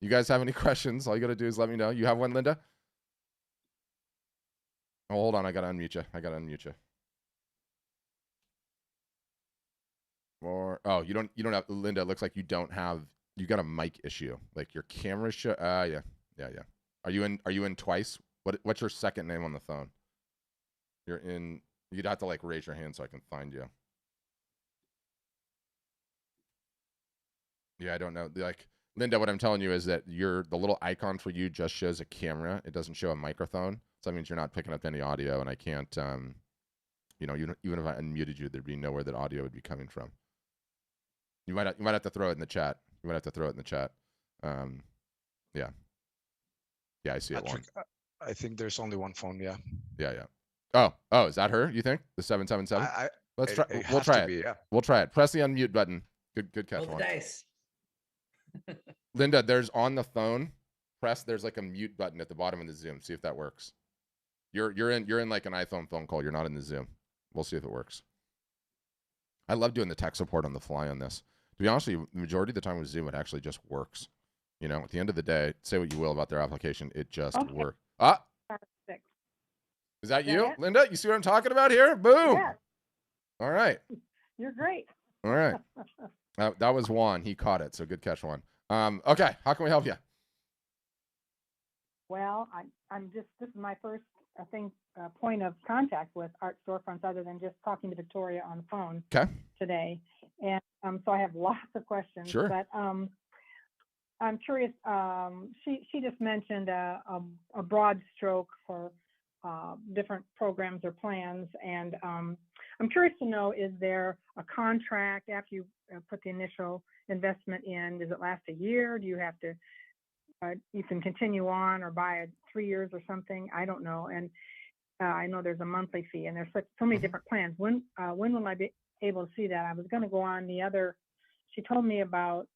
S1: You guys have any questions? All you got to do is let me know. You have one, Linda? Oh, hold on. I got to unmute you. Or, oh, you don't have, Linda, it looks like you got a mic issue. Like your camera yeah. Are you in twice? What's your second name on the phone? You'd have to like raise your hand so I can find you. Yeah, I don't know. Like, Linda, what I'm telling you is that the little icon for you just shows a camera. It doesn't show a microphone. So that means you're not picking up any audio, and I can't, you know, even if I unmuted you, there'd be nowhere that audio would be coming from. You might have to throw it in the chat. Yeah. Yeah, I see it.
S5: I think there's only one phone. Yeah.
S1: Yeah. Oh, is that her? You think the 777? Let's try. We'll try it.
S5: Yeah.
S1: We'll try it. Press the unmute button. Good catch.
S2: Roll the dice.
S1: Linda, there's on the phone. There's like a mute button at the bottom of the Zoom. See if that works. You're in like an iPhone phone call. You're not in the Zoom. We'll see if it works. I love doing the tech support on the fly on this. To be honest with you, the majority of the time with Zoom, it actually just works. You know, at the end of the day, say what you will about their application, it just works. Is that you,
S6: it?
S1: Linda? You see what I'm talking about here? Boom.
S6: Yes.
S1: All right.
S6: You're great.
S1: All right. That was Juan. He caught it. So good catch, Juan. Okay. How can we help you?
S6: Well, this is my first point of contact with art storefronts other than just talking to Victoria on the phone today. And so I have lots of questions.
S1: Sure.
S6: But I'm curious, she just mentioned a broad stroke for different programs or plans. And I'm curious to know, is there a contract after you put the initial investment in? Does it last a year? Do you have to, you can continue on or buy 3 years or something? I don't know. And I know there's a monthly fee and there's so many different plans. When will I be able to see that? I was going to go on she told me about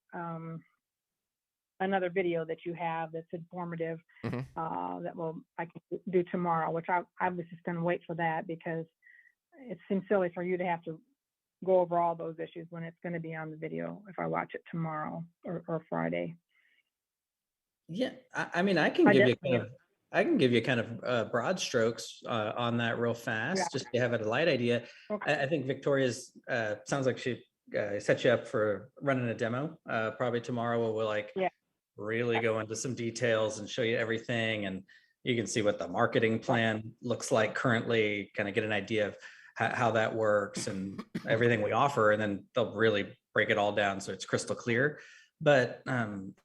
S6: another video that you have that's informative that I can do tomorrow, which I was just going to wait for that because it seems silly for you to have to go over all those issues when it's going to be on the video if I watch it tomorrow or Friday.
S2: Yeah, I mean, I can give you I can give you kind of broad strokes on that real fast,
S6: Yeah.
S2: just to have a light idea.
S6: Okay.
S2: I think Victoria's sounds like she set you up for running a demo probably tomorrow, where we'll like
S6: Yeah.
S2: really go into some details and show you everything, and you can see what the marketing plan looks like currently, kind of get an idea of how that works and everything we offer, and then they'll really break it all down so it's crystal clear. But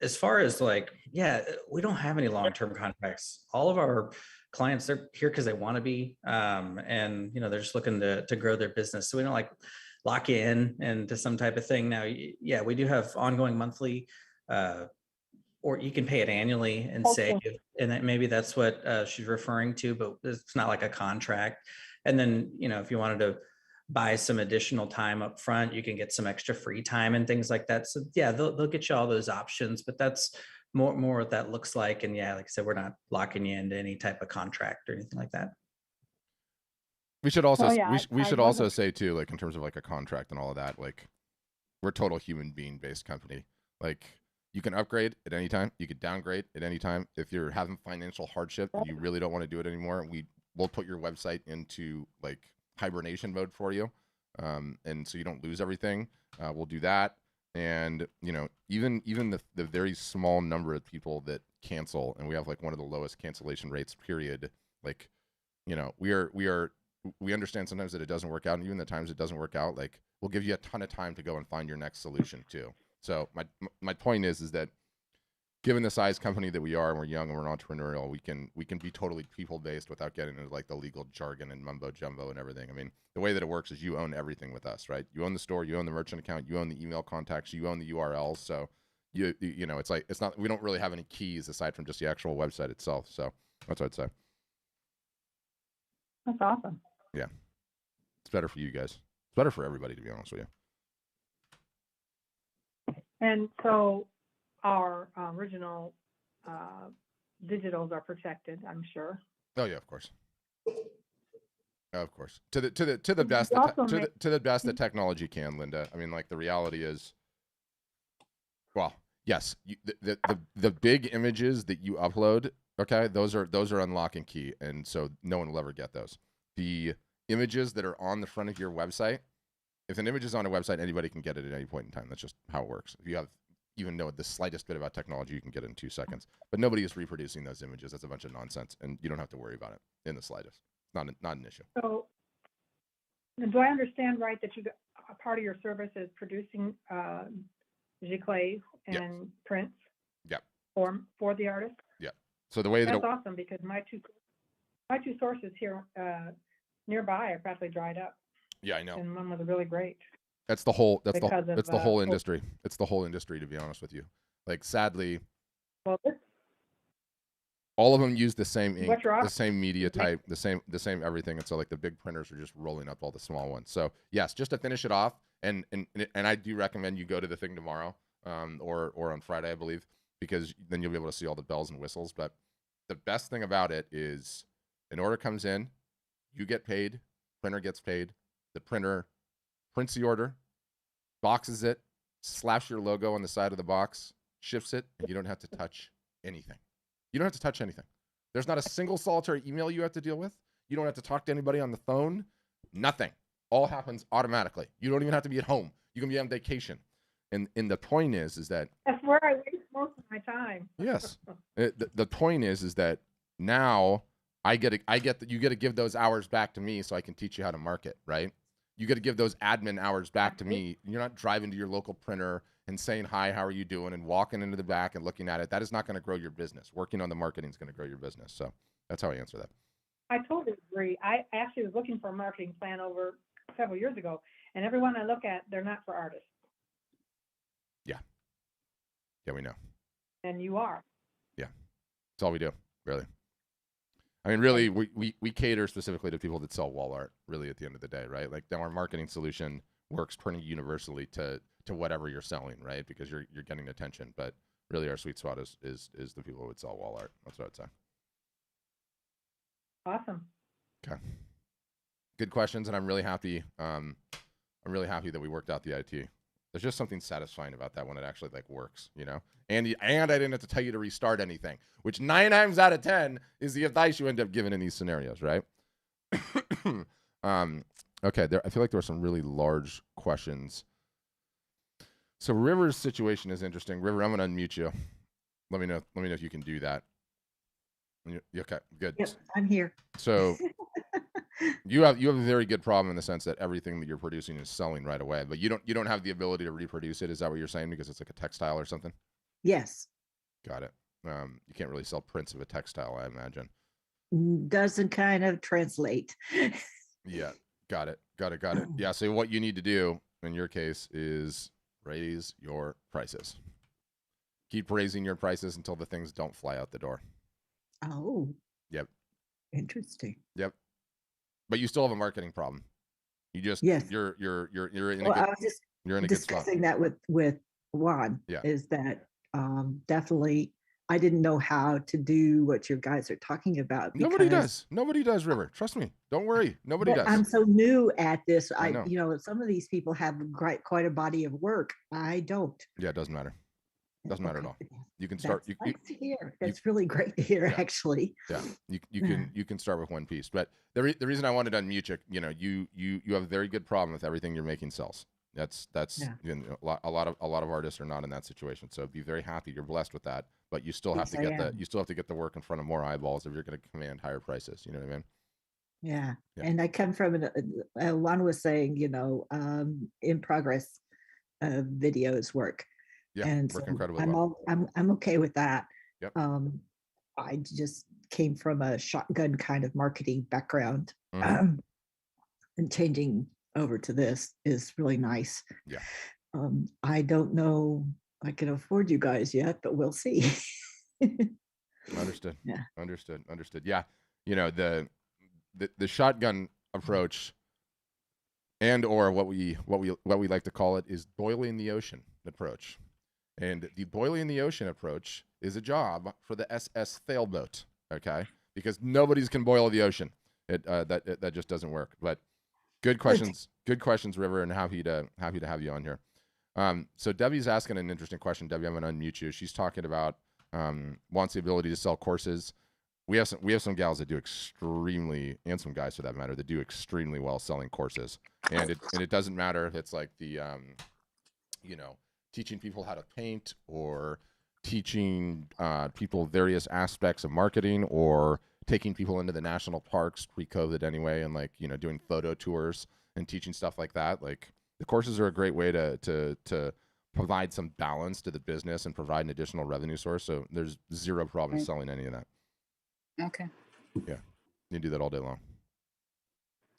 S2: as far as like, yeah, we don't have any long-term contracts. All of our clients, they're here because they want to be, and they're just looking to grow their business. So we don't like lock you in into some type of thing. Now, yeah, we do have ongoing monthly, or you can pay it annually and
S6: Okay.
S2: save, and that maybe that's what she's referring to, but it's not like a contract. And then, if you wanted to buy some additional time up front, you can get some extra free time and things like that. So yeah, they'll get you all those options, but that's more what that looks like. And yeah, like I said, we're not locking you into any type of contract or anything like that.
S1: We should also
S6: Oh, yeah,
S1: we
S6: I
S1: should also
S6: wasn't-
S1: say too, like in terms of like a contract and all of that, like we're a total human being based company. Like you can upgrade at any time, you could downgrade at any time. If you're having financial hardship and you really don't want to do it anymore, we'll put your website into like hibernation mode for you, and so you don't lose everything. We'll do that, and even the very small number of people that cancel, and we have like one of the lowest cancellation rates. Period. Like, we understand sometimes that it doesn't work out, and even the times it doesn't work out, like we'll give you a ton of time to go and find your next solution too. So my point is that given the size company that we are, and we're young and we're entrepreneurial, we can be totally people based without getting into like the legal jargon and mumbo jumbo and everything. I mean, the way that it works is you own everything with us, right? You own the store, you own the merchant account, you own the email contacts, you own the URLs. So it's not, we don't really have any keys aside from just the actual website itself. So that's what I'd say.
S6: That's awesome.
S1: Yeah, it's better for you guys. It's better for everybody, to be honest with you.
S6: And so our original digitals are protected, I'm sure.
S1: Oh yeah, of course. Of course. To the best
S6: You also
S1: to the best that technology can, Linda. I mean, like the reality is, well, yes, the big images that you upload, okay, those are unlock and key, and so no one will ever get those. The images that are on the front of your website, if an image is on a website, anybody can get it at any point in time. That's just how it works. If you even know the slightest bit about technology, you can get it in 2 seconds. But nobody is reproducing those images. That's a bunch of nonsense, and you don't have to worry about it in the slightest. It's not an issue.
S6: So do I understand right that a part of your service is producing giclées and
S1: Yep.
S6: prints?
S1: Yep.
S6: For the artist?
S1: Yeah. So the way that
S6: That's awesome, because my two sources here nearby are practically dried up,
S1: yeah, I know.
S6: and one was really great.
S1: That's the whole
S6: Because of,
S1: that's the whole industry. It's the whole industry, to be honest with you. Like sadly,
S6: Well,
S1: all of them use the same ink,
S6: What you're
S1: the same media type, the same everything. And so like the big printers are just rolling up all the small ones. So yes, just to finish it off, and I do recommend you go to the thing tomorrow, or on Friday, I believe, because then you'll be able to see all the bells and whistles. But the best thing about it is an order comes in, you get paid, printer gets paid, the printer prints the order, boxes it, slaps your logo on the side of the box, ships it, and you don't have to touch anything. You don't have to touch anything. There's not a single solitary email you have to deal with. You don't have to talk to anybody on the phone. Nothing. All happens automatically. You don't even have to be at home. You can be on vacation. And the point is that
S6: that's where I waste most of my time.
S1: yes, the point is that now you get to give those hours back to me so I can teach you how to market, right? You got to give those admin hours back to me. You're not driving to your local printer and saying, hi, how are you doing? And walking into the back and looking at it. That is not going to grow your business. Working on the marketing is going to grow your business. So that's how I answer that.
S6: I totally agree. I actually was looking for a marketing plan over several years ago, and everyone I look at, they're not for artists.
S1: Yeah, we know.
S6: And you are.
S1: Yeah. That's all we do, really. I mean, really, we cater specifically to people that sell wall art, really, at the end of the day, right? Like, our marketing solution works pretty universally to whatever you're selling, right? Because you're getting attention. But really, our sweet spot is the people who would sell wall art. That's what I'd say.
S6: Awesome.
S1: Okay. Good questions, and I'm really happy. I'm really happy that we worked out the IT. There's just something satisfying about that when it actually like works, you know? And I didn't have to tell you to restart anything, which 9 times out of 10 is the advice you end up giving in these scenarios, right? Okay, I feel like there were some really large questions. So River's situation is interesting. River, I'm gonna unmute you. Let me know if you can do that. Okay, good.
S7: Yep, I'm here.
S1: So you have a very good problem in the sense that everything that you're producing is selling right away, but you don't have the ability to reproduce it. Is that what you're saying? Because it's like a textile or something?
S7: Yes.
S1: Got it. You can't really sell prints of a textile, I imagine.
S7: Doesn't kind of translate.
S1: Yeah, got it. Yeah, so what you need to do in your case is raise your prices. Keep raising your prices until the things don't fly out the door.
S7: Oh.
S1: Yep.
S7: Interesting.
S1: Yep. But you still have a marketing problem. You just
S7: Yes.
S1: you're in
S7: Well,
S1: a
S7: I
S1: good
S7: was just
S1: you're in a good spot.
S7: discussing that with Juan.
S1: Yeah.
S7: Is that definitely I didn't know how to do what you guys are talking about.
S1: Nobody does. Nobody does, River. Trust me. Don't worry. Nobody does.
S7: I'm so new at this.
S1: I know.
S7: You know, some of these people have quite a body of work. I don't.
S1: Yeah, it doesn't matter. Doesn't matter at all. You can
S7: That's
S1: start.
S7: nice to hear. That's really great to hear,
S1: Yeah.
S7: actually.
S1: Yeah, you can start with one piece. But the reason I wanted to unmute you, you know, you have a very good problem with everything you're making sells. That's
S7: Yeah.
S1: you know, a lot of artists are not in that situation. So be very happy. You're blessed with that. But you still have
S7: Yes,
S1: you still have to get the work in front of more eyeballs if you're going to command higher prices. You know what I mean?
S7: Yeah.
S1: Yeah.
S7: And I come from Juan was saying, you know, in progress videos work.
S1: Yeah,
S7: And
S1: work
S7: so
S1: incredibly well.
S7: I'm okay with that.
S1: Yep.
S7: I just came from a shotgun kind of marketing background.
S1: Mhm.
S7: And changing over to this is really nice.
S1: Yeah.
S7: I don't know I can afford you guys yet, but we'll see.
S1: Understood.
S7: Yeah.
S1: Understood. Yeah. You know, the shotgun approach and or what we like to call it is boiling the ocean approach. And the boiling the ocean approach is a job for the SS sailboat, okay? Because nobody's can boil the ocean. That just doesn't work. But good questions, River, and happy to have you on here. So Debbie's asking an interesting question. Debbie, I'm gonna unmute you. She's talking about wants the ability to sell courses. We have some gals that do extremely, and some guys for that matter, that do extremely well selling courses. And it doesn't matter if it's like the you know, teaching people how to paint or teaching people various aspects of marketing or taking people into the national parks pre-COVID anyway, and like, you know, doing photo tours and teaching stuff like that. Like the courses are a great way to provide some balance to the business and provide an additional revenue source. So there's zero problem
S8: Right.
S1: selling any of that.
S8: Okay,
S1: Yeah. You can do that all day long.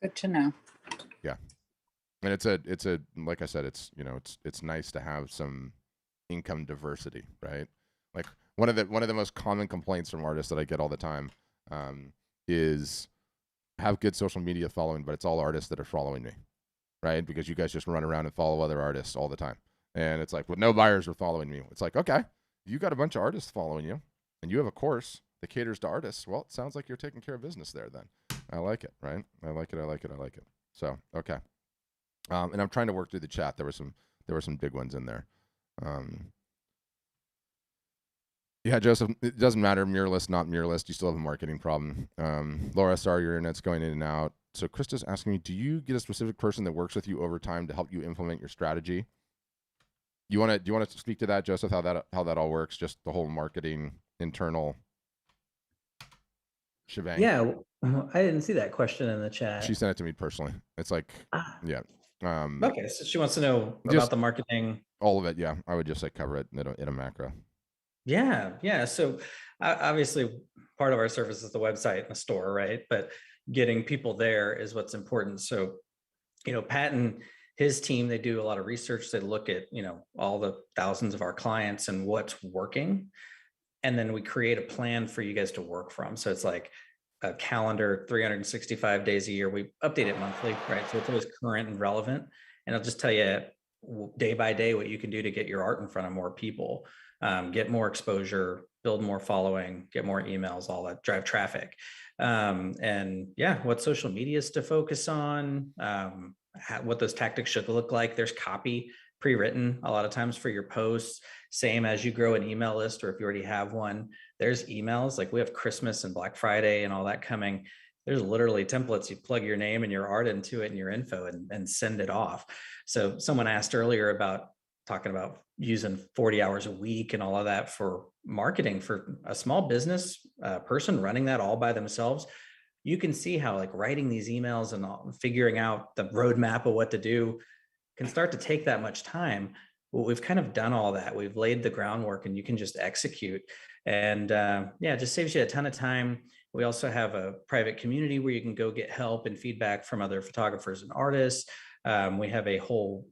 S8: good to know.
S1: Yeah. And it's a like I said, it's, you know, it's nice to have some income diversity, right? Like one of the most common complaints from artists that I get all the time is have good social media following, but it's all artists that are following me, right? Because you guys just run around and follow other artists all the time. And it's like, well, no buyers are following me. It's like, okay, you got a bunch of artists following you and you have a course that caters to artists. Well, it sounds like you're taking care of business there then. I like it, right? I like it. So, okay. And I'm trying to work through the chat. There were some big ones in there. Yeah, Joseph, it doesn't matter, muralist, not muralist. You still have a marketing problem. Laura, sorry, your internet's going in and out. So Krista's asking me, do you get a specific person that works with you over time to help you implement your strategy? Do you want to speak to that, Joseph, how that all works? Just the whole marketing internal shebang.
S2: Yeah, I didn't see that question in the chat.
S1: She sent it to me personally. It's like, yeah.
S2: Okay, so she wants to know
S1: just
S2: about the marketing.
S1: All of it, yeah. I would just like cover it in a macro.
S2: Yeah. So obviously part of our service is the website and the store, right? But getting people there is what's important. So, you know, Pat and his team, they do a lot of research. They look at, you know, all the thousands of our clients and what's working. And then we create a plan for you guys to work from. So it's like a calendar, 365 days a year. We update it monthly, right? So it's always current and relevant. And I'll just tell you day by day what you can do to get your art in front of more people, get more exposure, build more following, get more emails, all that, drive traffic. And yeah, what social media is to focus on, what those tactics should look like. There's copy pre-written a lot of times for your posts. Same as you grow an email list, or if you already have one, there's emails. Like we have Christmas and Black Friday and all that coming. There's literally templates. You plug your name and your art into it and your info and send it off. So someone asked earlier about talking about using 40 hours a week and all of that for marketing for a small business person running that all by themselves. You can see how like writing these emails and figuring out the roadmap of what to do can start to take that much time. Well, we've kind of done all that. We've laid the groundwork and you can just execute. And yeah, it just saves you a ton of time. We also have a private community where you can go get help and feedback from other photographers and artists. We have a whole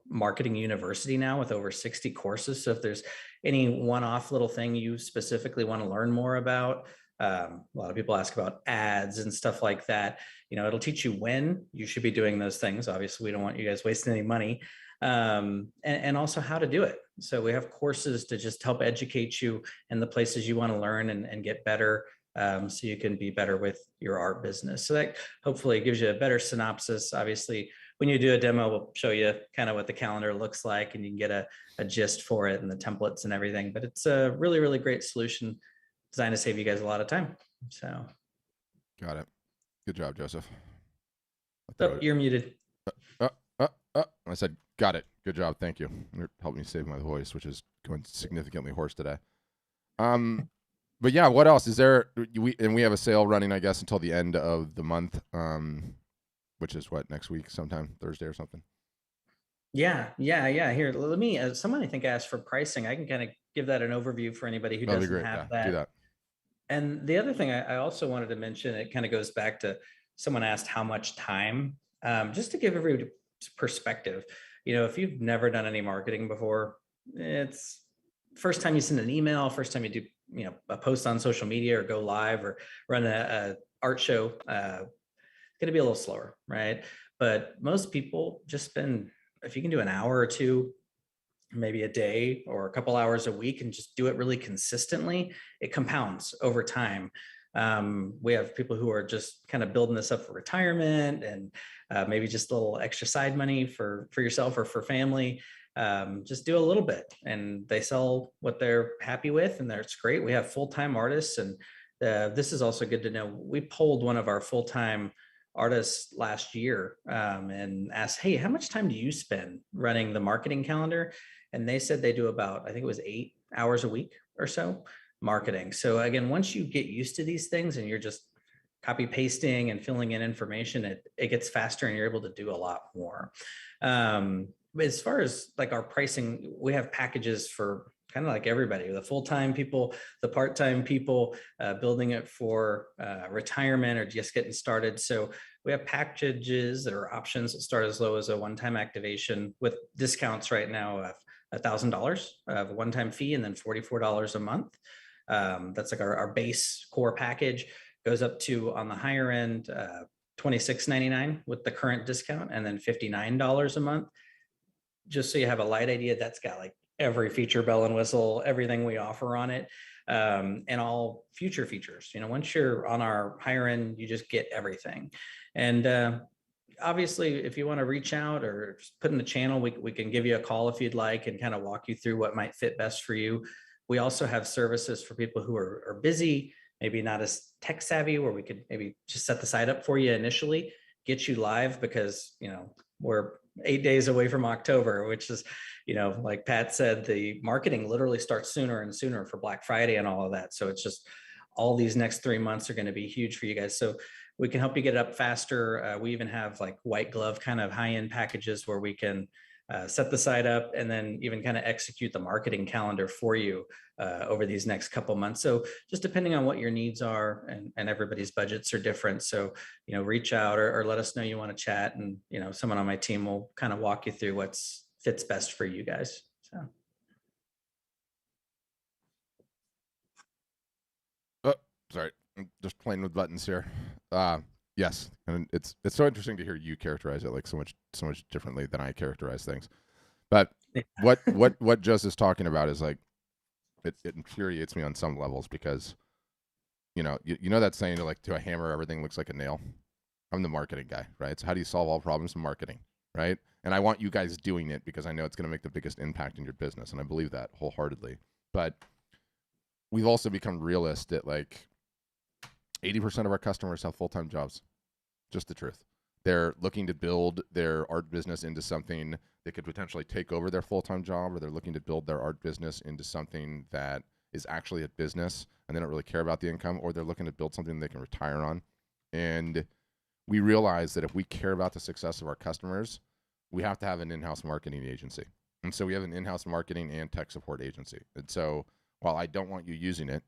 S2: marketing university now with over 60 courses. So if there's any one-off little thing you specifically want to learn more about, a lot of people ask about ads and stuff like that. It'll teach you when you should be doing those things. Obviously, we don't want you guys wasting any money, and also how to do it. So we have courses to just help educate you in the places you want to learn and get better, so you can be better with your art business. So that hopefully gives you a better synopsis. Obviously, when you do a demo, we'll show you kind of what the calendar looks like and you can get a gist for it and the templates and everything. But it's a really, really great solution designed to save you guys a lot of time. So.
S1: Got it. Good job, Joseph.
S2: Oh, you're muted.
S1: I said, got it. Good job. Thank you. It helped me save my voice, which is going significantly hoarse today. But yeah, what else is there? We have a sale running, I guess, until the end of the month, which is what, next week, sometime Thursday or something.
S2: Yeah. Here, let me. Someone I think asked for pricing. I can kind of give that an overview for anybody who doesn't have that.
S1: Do that.
S2: And the other thing I also wanted to mention, it kind of goes back to someone asked how much time, just to give everybody perspective. If you've never done any marketing before, it's first time you send an email, first time you do, a post on social media or go live or run a art show, going to be a little slower, right? But most people just spend, if you can do an hour or two, maybe a day or a couple hours a week and just do it really consistently, it compounds over time. We have people who are just kind of building this up for retirement and maybe just a little extra side money for yourself or for family. Just do a little bit and they sell what they're happy with and that's great. We have full-time artists and this is also good to know. We polled one of our full-time artists last year and asked, hey, how much time do you spend running the marketing calendar? And they said they do about, I think it was 8 hours a week or so marketing. So again, once you get used to these things and you're just copy pasting and filling in information, it gets faster and you're able to do a lot more. But as far as like our pricing, we have packages for kind of like everybody, the full-time people, the part-time people, building it for retirement or just getting started. So we have packages that are options that start as low as a one-time activation with discounts right now of $1,000 of a one-time fee and then $44 a month. That's like our base core package. Goes up to, on the higher end, $26.99 with the current discount and then $59 a month. Just so you have a light idea, that's got like every feature, bell and whistle, everything we offer on it, and all future features. Once you're on our higher end, you just get everything. And obviously, if you want to reach out or just put in the channel, we can give you a call if you'd like and kind of walk you through what might fit best for you. We also have services for people who are busy, maybe not as tech savvy, where we could maybe just set the site up for you initially, get you live because, we're 8 days away from October, which is, like Pat said, the marketing literally starts sooner and sooner for Black Friday and all of that. So it's just all these next 3 months are going to be huge for you guys. So we can help you get it up faster. We even have like white glove kind of high-end packages where we can set the site up and then even kind of execute the marketing calendar for you over these next couple months. So just depending on what your needs are and everybody's budgets are different. So, reach out or let us know you want to chat and, someone on my team will kind of walk you through what fits best for you guys. So.
S1: Oh, sorry. I'm just playing with buttons here. Yes, and it's so interesting to hear you characterize it like so much differently than I characterize things. But what Joseph's talking about is like it infuriates me on some levels because you know that saying like to a hammer everything looks like a nail. I'm the marketing guy, right? So how do you solve all problems in marketing, right? And I want you guys doing it because I know it's going to make the biggest impact in your business, and I believe that wholeheartedly. But we've also become realists that like 80% of our customers have full-time jobs. Just the truth. They're looking to build their art business into something that could potentially take over their full-time job, or they're looking to build their art business into something that is actually a business and they don't really care about the income, or they're looking to build something they can retire on. And we realize that if we care about the success of our customers, we have to have an in-house marketing agency. And so we have an in-house marketing and tech support agency. And so while I don't want you using it,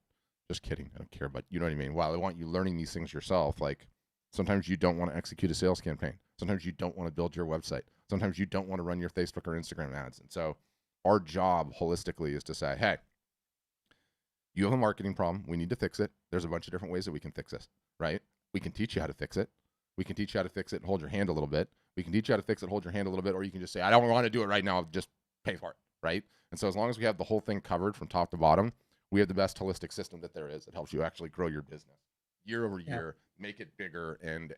S1: just kidding, I don't care, but you know what I mean? While I want you learning these things yourself, like sometimes you don't want to execute a sales campaign. Sometimes you don't want to build your website. Sometimes you don't want to run your Facebook or Instagram ads. And so our job holistically is to say, hey, you have a marketing problem. We need to fix it. There's a bunch of different ways that we can fix this, right? We can teach you how to fix it. We can teach you how to fix it and hold your hand a little bit. We can teach you how to fix it, hold your hand a little bit, or you can just say, I don't want to do it right now. Just pay for it, right? And so as long as we have the whole thing covered from top to bottom, we have the best holistic system that there is. It helps you actually grow your business year over year, make it bigger, and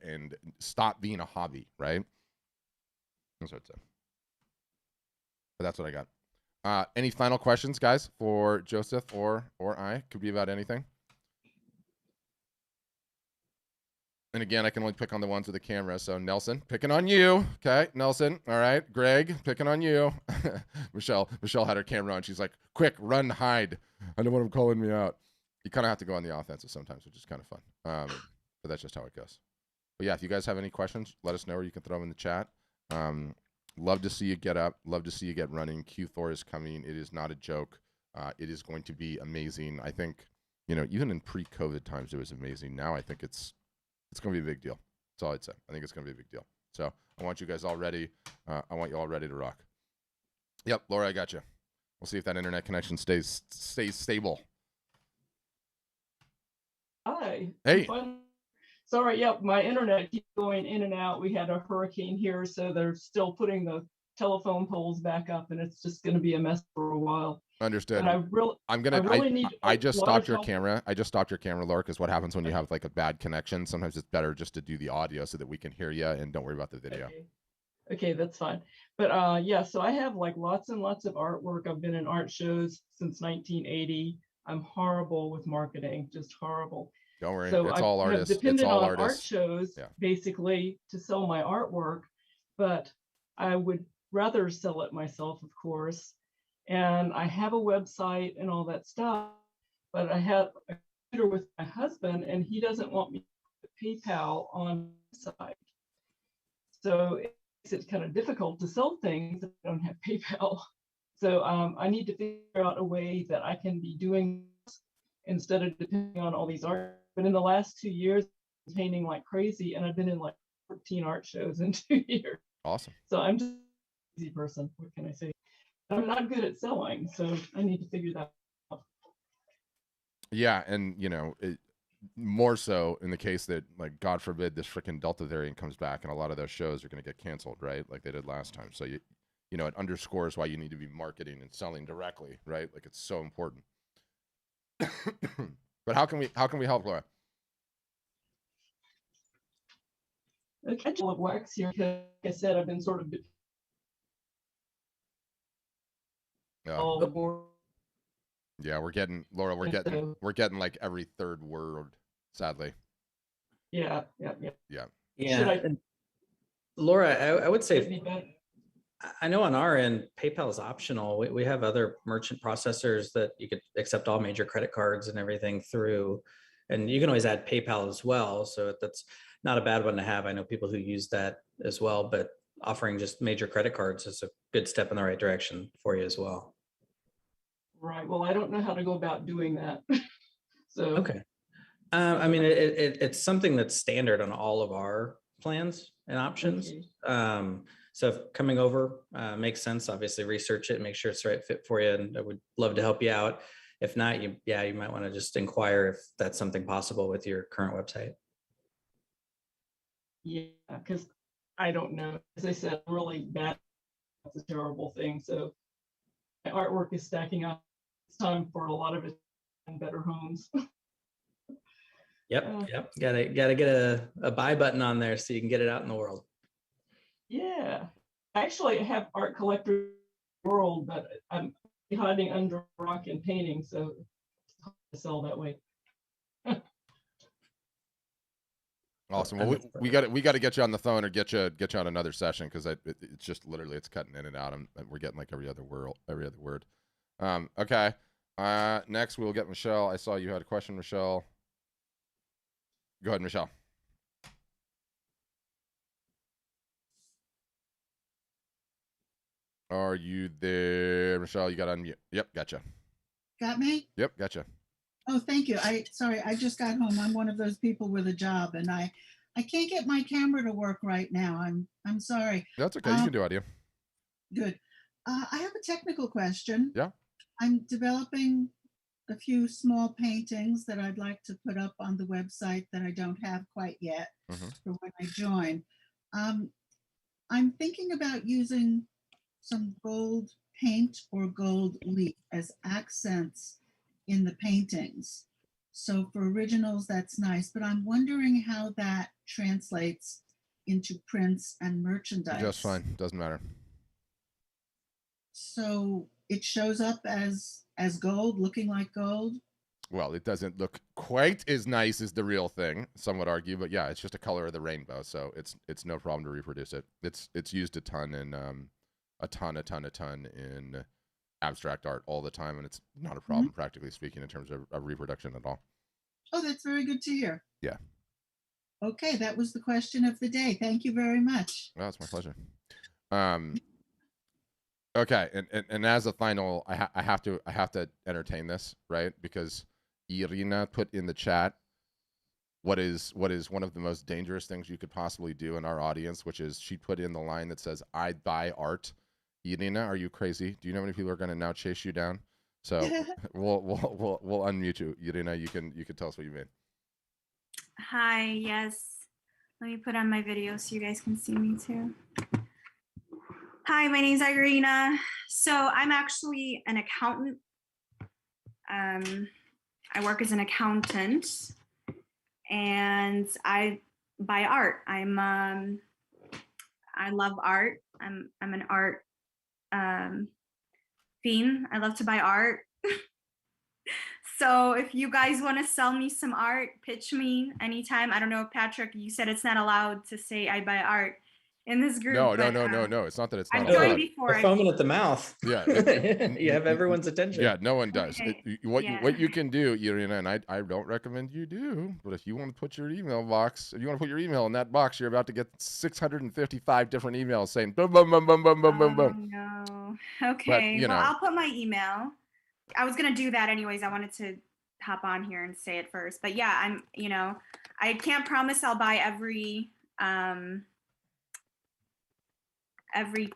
S1: stop being a hobby, right? That's what I'd say. But that's what I got. Any final questions, guys, for Joseph or I? Could be about anything. And again, I can only pick on the ones with the camera. So Nelson, picking on you. Okay, Nelson. All right. Greg, picking on you. Michelle had her camera on. She's like, quick, run, hide. I don't want him calling me out. You kind of have to go on the offensive sometimes, which is kind of fun. But that's just how it goes. But yeah, if you guys have any questions, let us know, or you can throw them in the chat. Love to see you get up. Love to see you get running. Q4 is coming. It is not a joke. It is going to be amazing. I think, even in pre-COVID times, it was amazing. Now I think it's going to be a big deal. That's all I'd say. I think it's going to be a big deal. So I want you guys all ready. I want you all ready to rock. Yep, Laura, I got you. We'll see if that internet connection stays stable.
S9: Hi.
S1: Hey.
S9: Sorry, yep, my internet keeps going in and out. We had a hurricane here, so they're still putting the telephone poles back up, and it's just going to be a mess for a while.
S1: Understood.
S9: And
S1: I just stopped your camera. I just stopped your camera, Laura, because what happens when you have like a bad connection? Sometimes it's better just to do the audio so that we can hear you and don't worry about the video.
S9: Okay, that's fine. But yeah, so I have like lots and lots of artwork. I've been in art shows since 1980. I'm horrible with marketing, just horrible.
S1: Don't worry,
S9: so
S1: it's all artists.
S9: Depended
S1: it's all
S9: on
S1: artists.
S9: art shows, basically, to sell my artwork, but I would rather sell it myself, of course. And I have a website and all that stuff, but I have a computer with my husband, and he doesn't want me to put PayPal on the site. So it makes it kind of difficult to sell things if I don't have PayPal. So I need to figure out a way that I can be doing this instead of depending on all these art. But in the last 2 years, I'm painting like crazy, and I've been in like 14 art shows in 2 years.
S1: Awesome.
S9: So I'm just an easy person. What can I say? I'm not good at selling, so I need to figure that out.
S1: Yeah, and more so in the case that, like, God forbid, this freaking Delta variant comes back, and a lot of those shows are going to get canceled, right? Like they did last time. So it underscores why you need to be marketing and selling directly, right? Like it's so important. But how can we help, Laura?
S9: Okay, I wax here because, like I said, I've been sort of.
S1: Yeah, we're getting like every third word, sadly.
S9: Yeah.
S2: Laura, I would say, I know on our end, PayPal is optional. We have other merchant processors that you could accept all major credit cards and everything through, and you can always add PayPal as well. So that's not a bad one to have. I know people who use that as well, but offering just major credit cards is a good step in the right direction for you as well.
S9: Right. Well, I don't know how to go about doing that. So
S2: okay. I mean, it's something that's standard on all of our plans and options. Okay. So if coming over makes sense, obviously research it and make sure it's the right fit for you. And I would love to help you out. If not, you might want to just inquire if that's something possible with your current website.
S9: Yeah, because I don't know. As I said, I'm really bad. That's a terrible thing. So my artwork is stacking up. It's time for a lot of it in better homes.
S2: Yep. Gotta get a buy button on there so you can get it out in the world.
S9: Yeah. I actually have art collectors in the world, but I'm hiding under rock and painting, so it's hard to sell that way.
S1: Awesome. Well, we got to get you on the phone or get you on another session, because it's just literally it's cutting in and out, and we're getting like every other word. Okay. Next we'll get Michelle. I saw you had a question, Michelle. Go ahead, Michelle. Are you there, Michelle? You got to unmute. Yep, gotcha.
S10: Got me?
S1: Yep, gotcha.
S10: Oh, thank you. Sorry, I just got home. I'm one of those people with a job, and I can't get my camera to work right now. I'm sorry.
S1: That's okay. You can do audio.
S10: Good. I have a technical question.
S1: Yeah.
S10: I'm developing a few small paintings that I'd like to put up on the website that I don't have quite yet for when I join. I'm thinking about using some gold paint or gold leaf as accents in the paintings. So for originals, that's nice, but I'm wondering how that translates into prints and merchandise.
S1: Just fine. Doesn't matter.
S10: So it shows up as gold, looking like gold?
S1: Well, it doesn't look quite as nice as the real thing, some would argue, but yeah, it's just a color of the rainbow, so it's no problem to reproduce it. It's used a ton in a ton in abstract art all the time, and it's not a problem, practically speaking, in terms of reproduction at all.
S10: Oh, that's very good to hear.
S1: Yeah.
S10: Okay, that was the question of the day. Thank you very much.
S1: Oh, it's my pleasure. Okay, and as a final, I have to entertain this, right? Because Irina put in the chat what is one of the most dangerous things you could possibly do in our audience, which is she put in the line that says, "I buy art." Irina, are you crazy? Do you know how many people are going to now chase you down? So we'll unmute you, Irina. You can tell us what you mean.
S11: Hi, yes. Let me put on my video so you guys can see me too. Hi, my name's Irina. So I'm actually an accountant. I work as an accountant, and I buy art. I love art. I'm an art fiend. I love to buy art. So if you guys want to sell me some art, pitch me anytime. I don't know, Patrick, you said it's not allowed to say I buy art in this group.
S1: No. It's not that it's not
S11: I've joined
S1: allowed.
S11: before.
S2: Foaming at the mouth.
S1: Yeah.
S2: You have everyone's attention.
S1: Yeah, no one does.
S11: Okay.
S1: What you can do, Irina, and I don't recommend you do, but if you want to put your email box, if you want to put your email in that box, you're about to get 655 different emails saying boom, boom, boom, boom, boom, boom, boom, boom.
S11: No. Okay.
S1: But,
S11: well, I'll put my email. I was gonna do that anyways. I wanted to hop on here and say it first. But yeah, I can't promise I'll buy every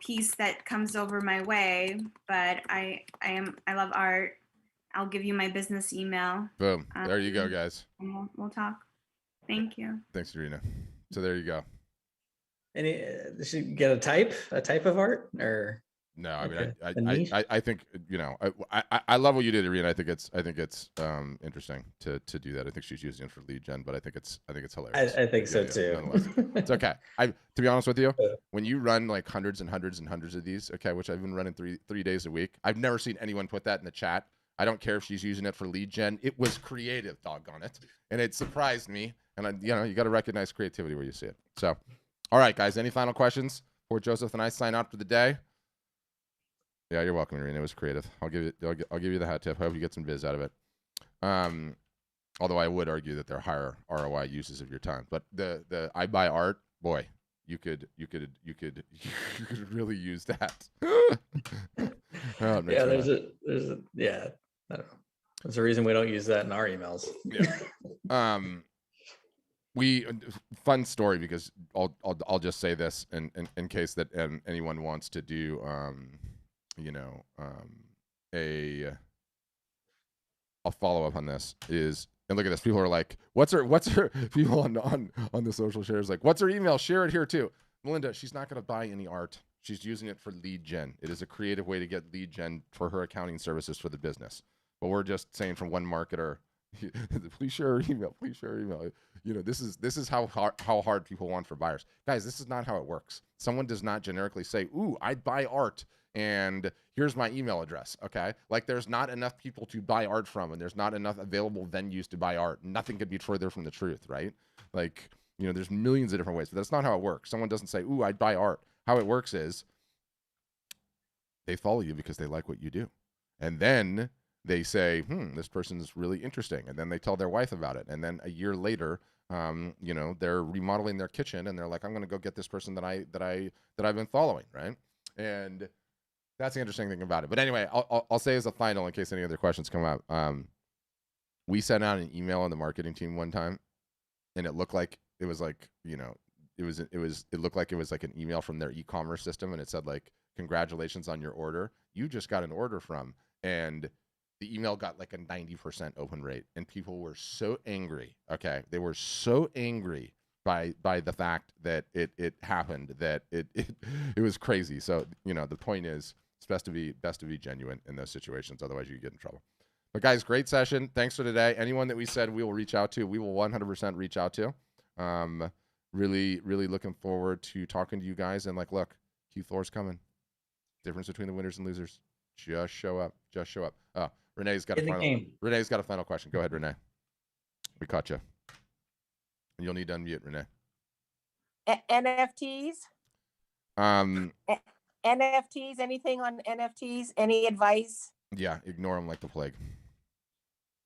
S11: piece that comes over my way, but I love art. I'll give you my business email.
S1: Boom. There you go, guys.
S11: And we'll talk. Thank you.
S1: Thanks, Irina. So there you go.
S2: Does she get a type of art, or?
S1: No, I mean,
S2: Okay.
S1: I think, I love what you did, Irina. I think it's interesting to do that. I think she's using it for lead gen, but I think it's hilarious.
S2: I think so too.
S1: It's okay. To be honest with you, when you run like hundreds and hundreds and hundreds of these, okay, which I've been running three days a week, I've never seen anyone put that in the chat. I don't care if she's using it for lead gen. It was creative, doggone it, and it surprised me. And you got to recognize creativity where you see it. So, all right, guys, any final questions before Joseph and I sign out for the day? Yeah, you're welcome, Irina. It was creative. I'll give you the hat tip. I hope you get some biz out of it. Although I would argue that they're higher ROI uses of your time. But the I buy art, boy, you could really use that.
S2: Yeah, there's a yeah. I don't know. There's a reason we don't use that in our emails.
S1: Yeah. Fun story, because I'll just say this in case that anyone wants to do a follow up on this is, and look at this, people are like, what's her people on the social shares like, what's her email, share it here too. Melinda, she's not going to buy any art. She's using it for lead gen. It is a creative way to get lead gen for her accounting services for the business. But we're just saying, from one marketer, Please share your email. Please share your email. You know, this is how hard people want for buyers. Guys, this is not how it works. Someone does not generically say, "Ooh, I'd buy art and here's my email address." Okay? Like there's not enough people to buy art from, and there's not enough available venues to buy art. Nothing could be further from the truth, right? Like, you know, there's millions of different ways, but that's not how it works. Someone doesn't say, "Ooh, I'd buy art." How it works is they follow you because they like what you do. And then they say, this person's really interesting. And then they tell their wife about it. And then a year later, you know, they're remodeling their kitchen and they're like, I'm going to go get this person that I've been following. Right. And that's the interesting thing about it. But anyway, I'll say as a final, in case any other questions come up, we sent out an email on the marketing team one time and it looked like it was like, you know, it looked like it was like an email from their e-commerce system. And it said like, congratulations on your order. You just got an order from, and the email got like a 90% open rate, and people were so angry. Okay. They were so angry by the fact that it happened, that it was crazy. So, you know, the point is it's best to be genuine in those situations. Otherwise you get in trouble. But guys, great session. Thanks for today. Anyone that we said we will reach out to, we will 100% reach out to. Really looking forward to talking to you guys. And like, look, Q4's coming. Difference between the winners and losers. Just show up. Just show up. Oh, Renee's got a final question. Go ahead, Renee. We caught you. And you'll need to unmute, Renee.
S12: NFTs? NFTs, anything on NFTs? Any advice?
S1: Yeah, ignore them like the plague.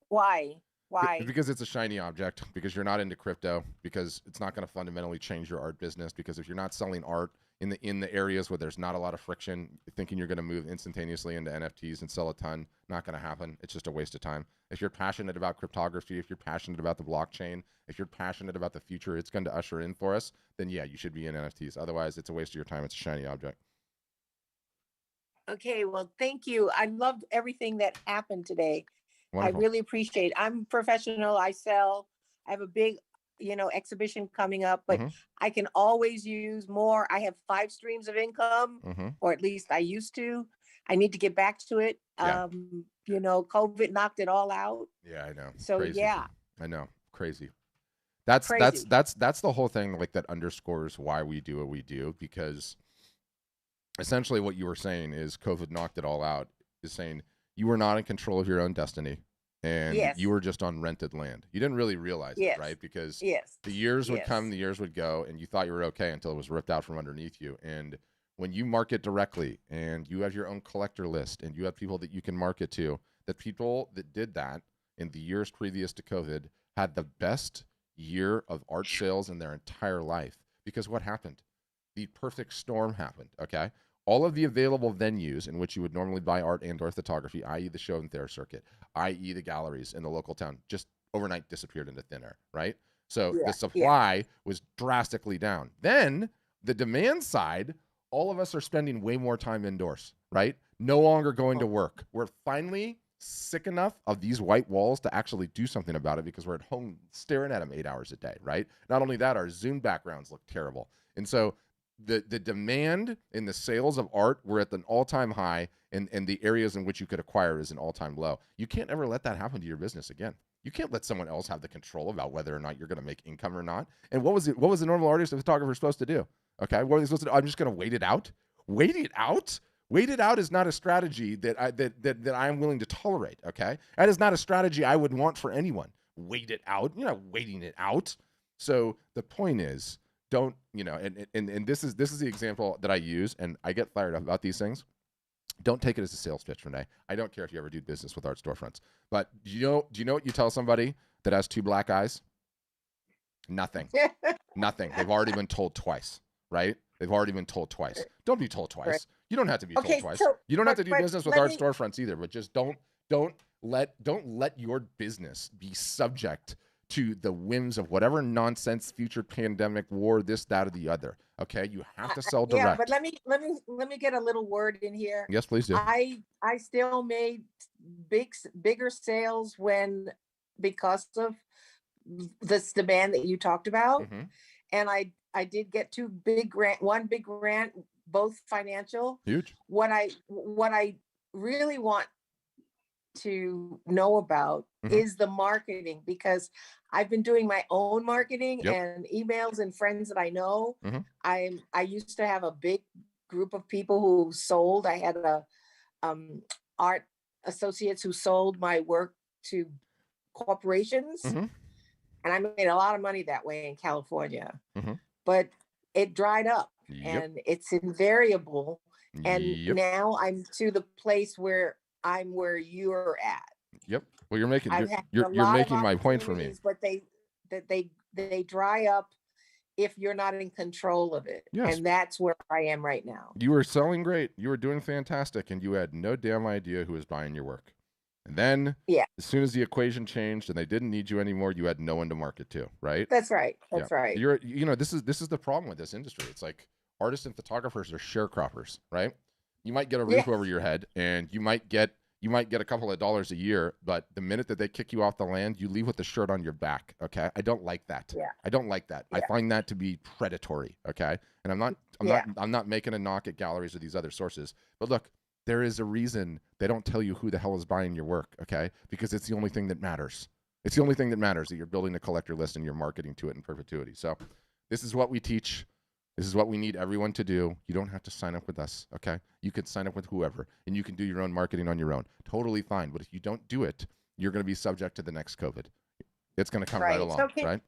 S12: Why? Why?
S1: Because it's a shiny object, because you're not into crypto, because it's not going to fundamentally change your art business, because if you're not selling art in the areas where there's not a lot of friction, thinking you're going to move instantaneously into NFTs and sell a ton, not going to happen. It's just a waste of time. If you're passionate about cryptography, if you're passionate about the blockchain, if you're passionate about the future it's going to usher in for us, then yeah, you should be in NFTs. Otherwise, it's a waste of your time. It's a shiny object.
S12: Okay, well, thank you. I loved everything that happened today.
S1: Wonderful.
S12: I really appreciate it. I'm professional. I sell. I have a big, exhibition coming up, but I can always use more. I have 5 streams of income, or at least I used to. I need to get back to it.
S1: Yeah.
S12: COVID knocked it all out.
S1: Yeah, I know.
S12: So
S1: crazy.
S12: yeah.
S1: I know. Crazy. That's the whole thing, like, that underscores why we do what we do, because essentially what you were saying is COVID knocked it all out, is saying you were not in control of your own destiny, and you were just on rented land. You didn't really realize it, right? Because the years would come, the years would go, and you thought you were okay until it was ripped out from underneath you. And when you market directly and you have your own collector list and you have people that you can market to, the people that did that in the years previous to COVID had the best year of art sales in their entire life. Because what happened? The perfect storm happened, okay? All of the available venues in which you would normally buy art and or photography, i.e. the show and tell circuit, i.e. the galleries in the local town, just overnight disappeared into thin air, right? So the supply was drastically down. Then the demand side, all of us are spending way more time indoors, right? No longer going to work. We're finally sick enough of these white walls to actually do something about it, because we're at home staring at them 8 hours a day, right? Not only that, our Zoom backgrounds look terrible. And so the demand in the sales of art were at an all-time high, and the areas in which you could acquire is an all-time low. You can't ever let that happen to your business again. You can't let someone else have the control about whether or not you're going to make income or not. And what was the normal artist or photographer supposed to do? Okay, what are they supposed to do? I'm just going to wait it out? Wait it out? Wait it out is not a strategy that I'm willing to tolerate, okay? That is not a strategy I would want for anyone. Wait it out. You're not waiting it out. So the point is, don't, and this is the example that I use, and I get fired up about these things. Don't take it as a sales pitch, Renee. I don't care if you ever do business with art storefronts. But do you know what you tell somebody that has 2 black eyes? Nothing. Nothing. They've already been told twice, right? They've already been told twice. Don't be told twice. Right. You don't have to be told twice. So, you don't have to do business with art storefronts either, but just don't let your business be subject to the whims of whatever nonsense, future pandemic, war, this, that, or the other. Okay, you have to sell direct.
S12: Yeah, but let me get a little word in here.
S1: Yes, please do.
S12: I still made bigger sales because of this demand that you talked about, and I did get 2 big one big grant, both financial.
S1: Huge.
S12: What I really want to know about is the marketing, because I've been doing my own marketing and emails and friends that I know. I used to have a big group of people who sold. I had a art associates who sold my work to corporations, and I made a lot of money that way in California. But it dried up, and it's invariable. And now I'm to the place where I'm where you're at.
S1: Well, you're making
S12: I've had
S1: you're
S12: a lot of
S1: making my point for me.
S12: opportunities, but they dry up if you're not in control of it.
S1: Yes.
S12: And that's where I am right now.
S1: You were selling great. You were doing fantastic, and you had no damn idea who was buying your work. And then, as soon as the equation changed and they didn't need you anymore, you had no one to market to, right?
S12: That's right. That's right.
S1: This is the problem with this industry. It's like artists and photographers are sharecroppers, right? You might get a roof over your head, and you might get a couple of dollars a year, but the minute that they kick you off the land, you leave with the shirt on your back. Okay, I don't like that. I don't like that. I find that to be predatory. Okay, and I'm not making a knock at galleries or these other sources, but look, there is a reason they don't tell you who the hell is buying your work. Okay, because it's the only thing that matters. It's the only thing that matters, that you're building a collector list and you're marketing to it in perpetuity. So this is what we teach. This is what we need everyone to do. You don't have to sign up with us, okay? You can sign up with whoever, and you can do your own marketing on your own. Totally fine. But if you don't do it, you're going to be subject to the next COVID. It's going to come right along, right?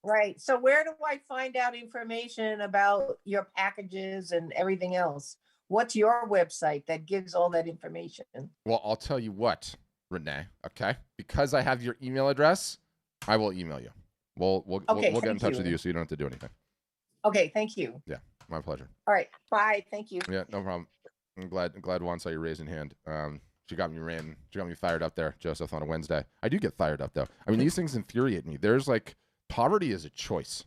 S12: Right. So where do I find out information about your packages and everything else? What's your website that gives all that information?
S1: Well, I'll tell you what, Renee, okay? Because I have your email address, I will email you. We'll get in touch with you so you don't have to do anything.
S12: Okay, thank you.
S1: Yeah, my pleasure.
S12: All right, bye. Thank you.
S1: Yeah, no problem. I'm glad Juan saw you raising hand. She got me fired up there, Joseph, on a Wednesday. I do get fired up though. I mean, these things infuriate me. There's like, poverty is a choice.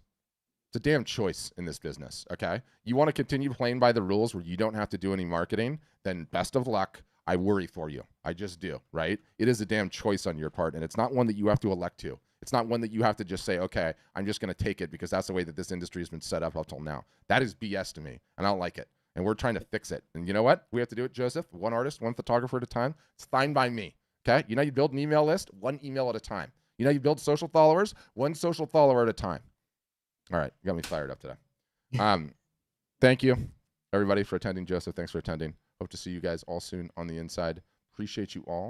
S1: It's a damn choice in this business. Okay, you want to continue playing by the rules where you don't have to do any marketing, then best of luck. I worry for you. I just do. Right? It is a damn choice on your part, and it's not one that you have to elect to. It's not one that you have to just say, okay, I'm just going to take it because that's the way that this industry has been set up up till now. That is BS to me, and I don't like it. And we're trying to fix it. And you know what? We have to do it, Joseph. One artist, one photographer at a time. It's fine by me. Okay? You know, you build an email list, one email at a time. You know, you build social followers, one social follower at a time. All right. You got me fired up today. Thank you, everybody, for attending. Joseph, thanks for attending. Hope to see you guys all soon on the inside. Appreciate you all.